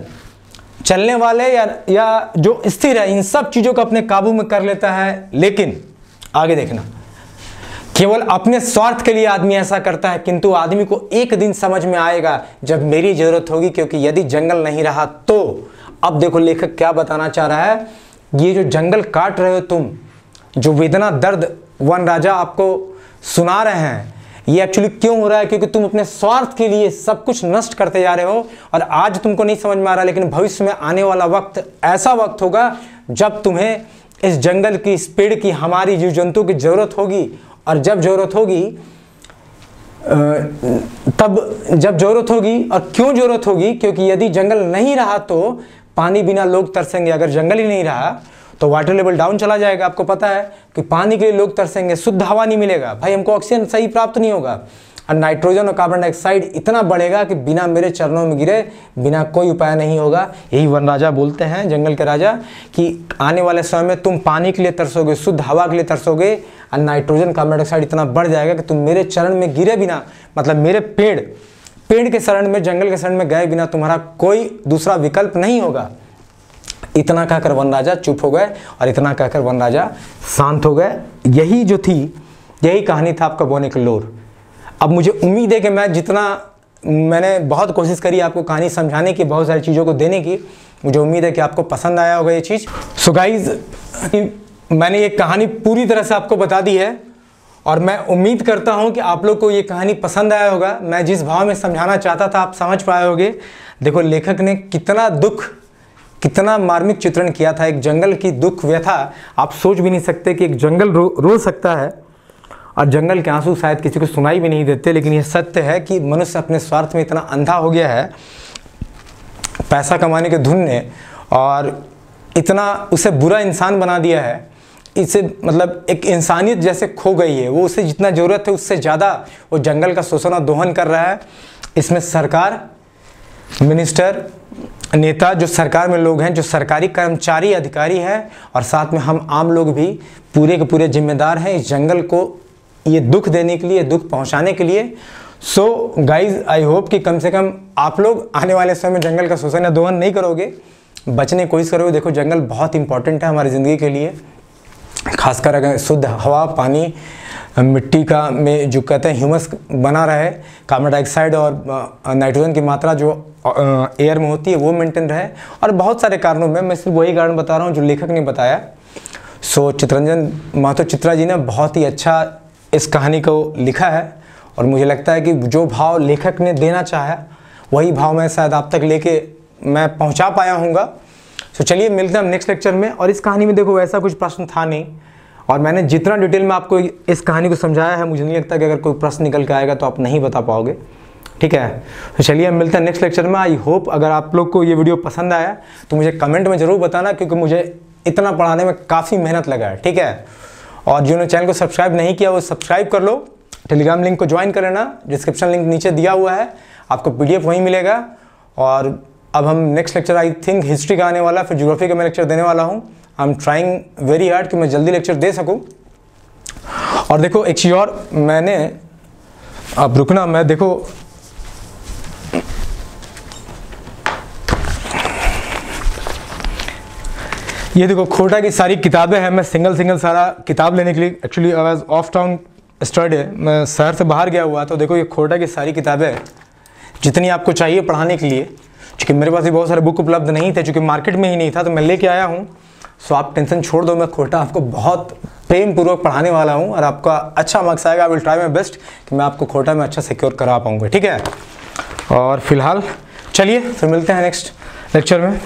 चलने वाले या जो स्थिर है, इन सब चीज़ों को अपने काबू में कर लेता है। लेकिन आगे देखना, केवल अपने स्वार्थ के लिए आदमी ऐसा करता है, किंतु आदमी को एक दिन समझ में आएगा जब मेरी जरूरत होगी, क्योंकि यदि जंगल नहीं रहा तो। अब देखो लेखक क्या बताना चाह रहा है, ये जो जंगल काट रहे हो तुम, जो वेदना दर्द वन राजा आपको सुना रहे हैं, ये एक्चुअली क्यों हो रहा है? क्योंकि तुम अपने स्वार्थ के लिए सब कुछ नष्ट करते जा रहे हो और आज तुमको नहीं समझ में आ रहा, लेकिन भविष्य में आने वाला वक्त ऐसा वक्त होगा जब तुम्हें इस जंगल की, इस पेड़ की, हमारी जीव जंतु की जरूरत होगी। और जब जरूरत होगी और क्यों जरूरत होगी? क्योंकि यदि जंगल नहीं रहा तो पानी बिना लोग तरसेंगे। अगर जंगल ही नहीं रहा तो वाटर लेवल डाउन चला जाएगा। आपको पता है कि पानी के लिए लोग तरसेंगे, शुद्ध हवा नहीं मिलेगा भाई, हमको ऑक्सीजन सही प्राप्त नहीं होगा और नाइट्रोजन और कार्बन डाइऑक्साइड इतना बढ़ेगा कि बिना मेरे चरणों में गिरे बिना कोई उपाय नहीं होगा। यही वन राजा बोलते हैं, जंगल के राजा, कि आने वाले समय में तुम पानी के लिए तरसोगे, शुद्ध हवा के लिए तरसोगे और नाइट्रोजन कार्बन डाइऑक्साइड इतना बढ़ जाएगा कि तुम मेरे चरण में गिरे बिना, मतलब मेरे पेड़ के शरण में, जंगल के शरण में गए बिना तुम्हारा कोई दूसरा विकल्प नहीं होगा। इतना कहकर वन राजा चुप हो गए और इतना कहकर वन राजा शांत हो गए। यही जो थी, यही कहानी था आपका बोने का लोर। अब मुझे उम्मीद है कि मैंने बहुत कोशिश करी आपको कहानी समझाने की, बहुत सारी चीज़ों को देने की। मुझे उम्मीद है कि आपको पसंद आया होगा ये चीज़। सो गाइज, मैंने ये कहानी पूरी तरह से आपको बता दी है और मैं उम्मीद करता हूँ कि आप लोग को ये कहानी पसंद आया होगा। मैं जिस भाव में समझाना चाहता था आप समझ पाए होगे। देखो लेखक ने कितना मार्मिक चित्रण किया था एक जंगल की दुख व्यथा। आप सोच भी नहीं सकते कि एक जंगल रो सकता है और जंगल के आंसू शायद किसी को सुनाई भी नहीं देते। लेकिन यह सत्य है कि मनुष्य अपने स्वार्थ में इतना अंधा हो गया है पैसा कमाने के धुन ने, और इतना उसे बुरा इंसान बना दिया है। इसे मतलब एक इंसानियत जैसे खो गई है। वो उसे जितना ज़रूरत है उससे ज़्यादा वो जंगल का शोषण और दोहन कर रहा है। इसमें सरकार, मिनिस्टर, नेता, जो सरकार में लोग हैं, जो सरकारी कर्मचारी, अधिकारी हैं, और साथ में हम आम लोग भी पूरे के पूरे जिम्मेदार हैं इस जंगल को ये दुख देने के लिए, दुख पहुंचाने के लिए। सो गाइज, आई होप कि कम से कम आप लोग आने वाले समय में जंगल का शोषण या दोहन नहीं करोगे, बचने की कोशिश करोगे। देखो जंगल बहुत इंपॉर्टेंट है हमारी ज़िंदगी के लिए, खासकर अगर शुद्ध हवा, पानी, मिट्टी का में जो कहते हैं ह्यूमस बना रहे, कार्बन डाइऑक्साइड और नाइट्रोजन की मात्रा जो एयर में होती है वो मेंटेन रहे, और बहुत सारे कारणों में मैं सिर्फ वही कारण बता रहा हूँ जो लेखक ने बताया। सो चित्रंजन महतो चित्रा जी ने बहुत ही अच्छा इस कहानी को लिखा है और मुझे लगता है कि जो भाव लेखक ने देना चाहा वही भाव मैं शायद आप तक लेके मैं पहुँचा पाया हूँगा। तो चलिए मिलते हैं हम नेक्स्ट लेक्चर में। और इस कहानी में देखो वैसा कुछ प्रश्न था नहीं, और मैंने जितना डिटेल में आपको इस कहानी को समझाया है, मुझे नहीं लगता कि अगर कोई प्रश्न निकल के आएगा तो आप नहीं बता पाओगे। ठीक है, तो चलिए हम मिलते हैं नेक्स्ट लेक्चर में। आई होप अगर आप लोग को ये वीडियो पसंद आया तो मुझे कमेंट में ज़रूर बताना, क्योंकि मुझे इतना पढ़ाने में काफ़ी मेहनत लगा है। ठीक है, और जिन्होंने चैनल को सब्सक्राइब नहीं किया वो सब्सक्राइब कर लो, टेलीग्राम लिंक को ज्वाइन कर लेना, डिस्क्रिप्शन लिंक नीचे दिया हुआ है, आपको PDF वहीं मिलेगा। और अब हम next lecture I think history का आने वाला, फिर ज्योग्राफी का मैं लेक्चर देने वाला हूँ। I am trying very hard कि मैं जल्दी लेक्चर दे सकूँ। और देखो एक चीज़ और, मैंने, अब रुकना, मैं देखो ये देखो खोटा की सारी किताबें हैं। मैं सिंगल सारा किताब लेने के लिए actually I was of town study, मैं शहर से बाहर गया हुआ। तो देखो ये खोटा की सारी किताबें जितनी आपको चाहिए पढ़ाने के लिए, क्योंकि मेरे पास भी बहुत सारे बुक उपलब्ध नहीं थे, चूँकि मार्केट में ही नहीं था, तो मैं लेके आया हूँ। सो आप टेंशन छोड़ दो, मैं खोटा आपको बहुत प्रेम पूर्वक पढ़ाने वाला हूँ और आपका अच्छा मार्क्स आएगा। I will try my best कि मैं आपको खोटा में अच्छा सिक्योर करा पाऊँगा। ठीक है, और फिलहाल चलिए फिर मिलते हैं नेक्स्ट लेक्चर में।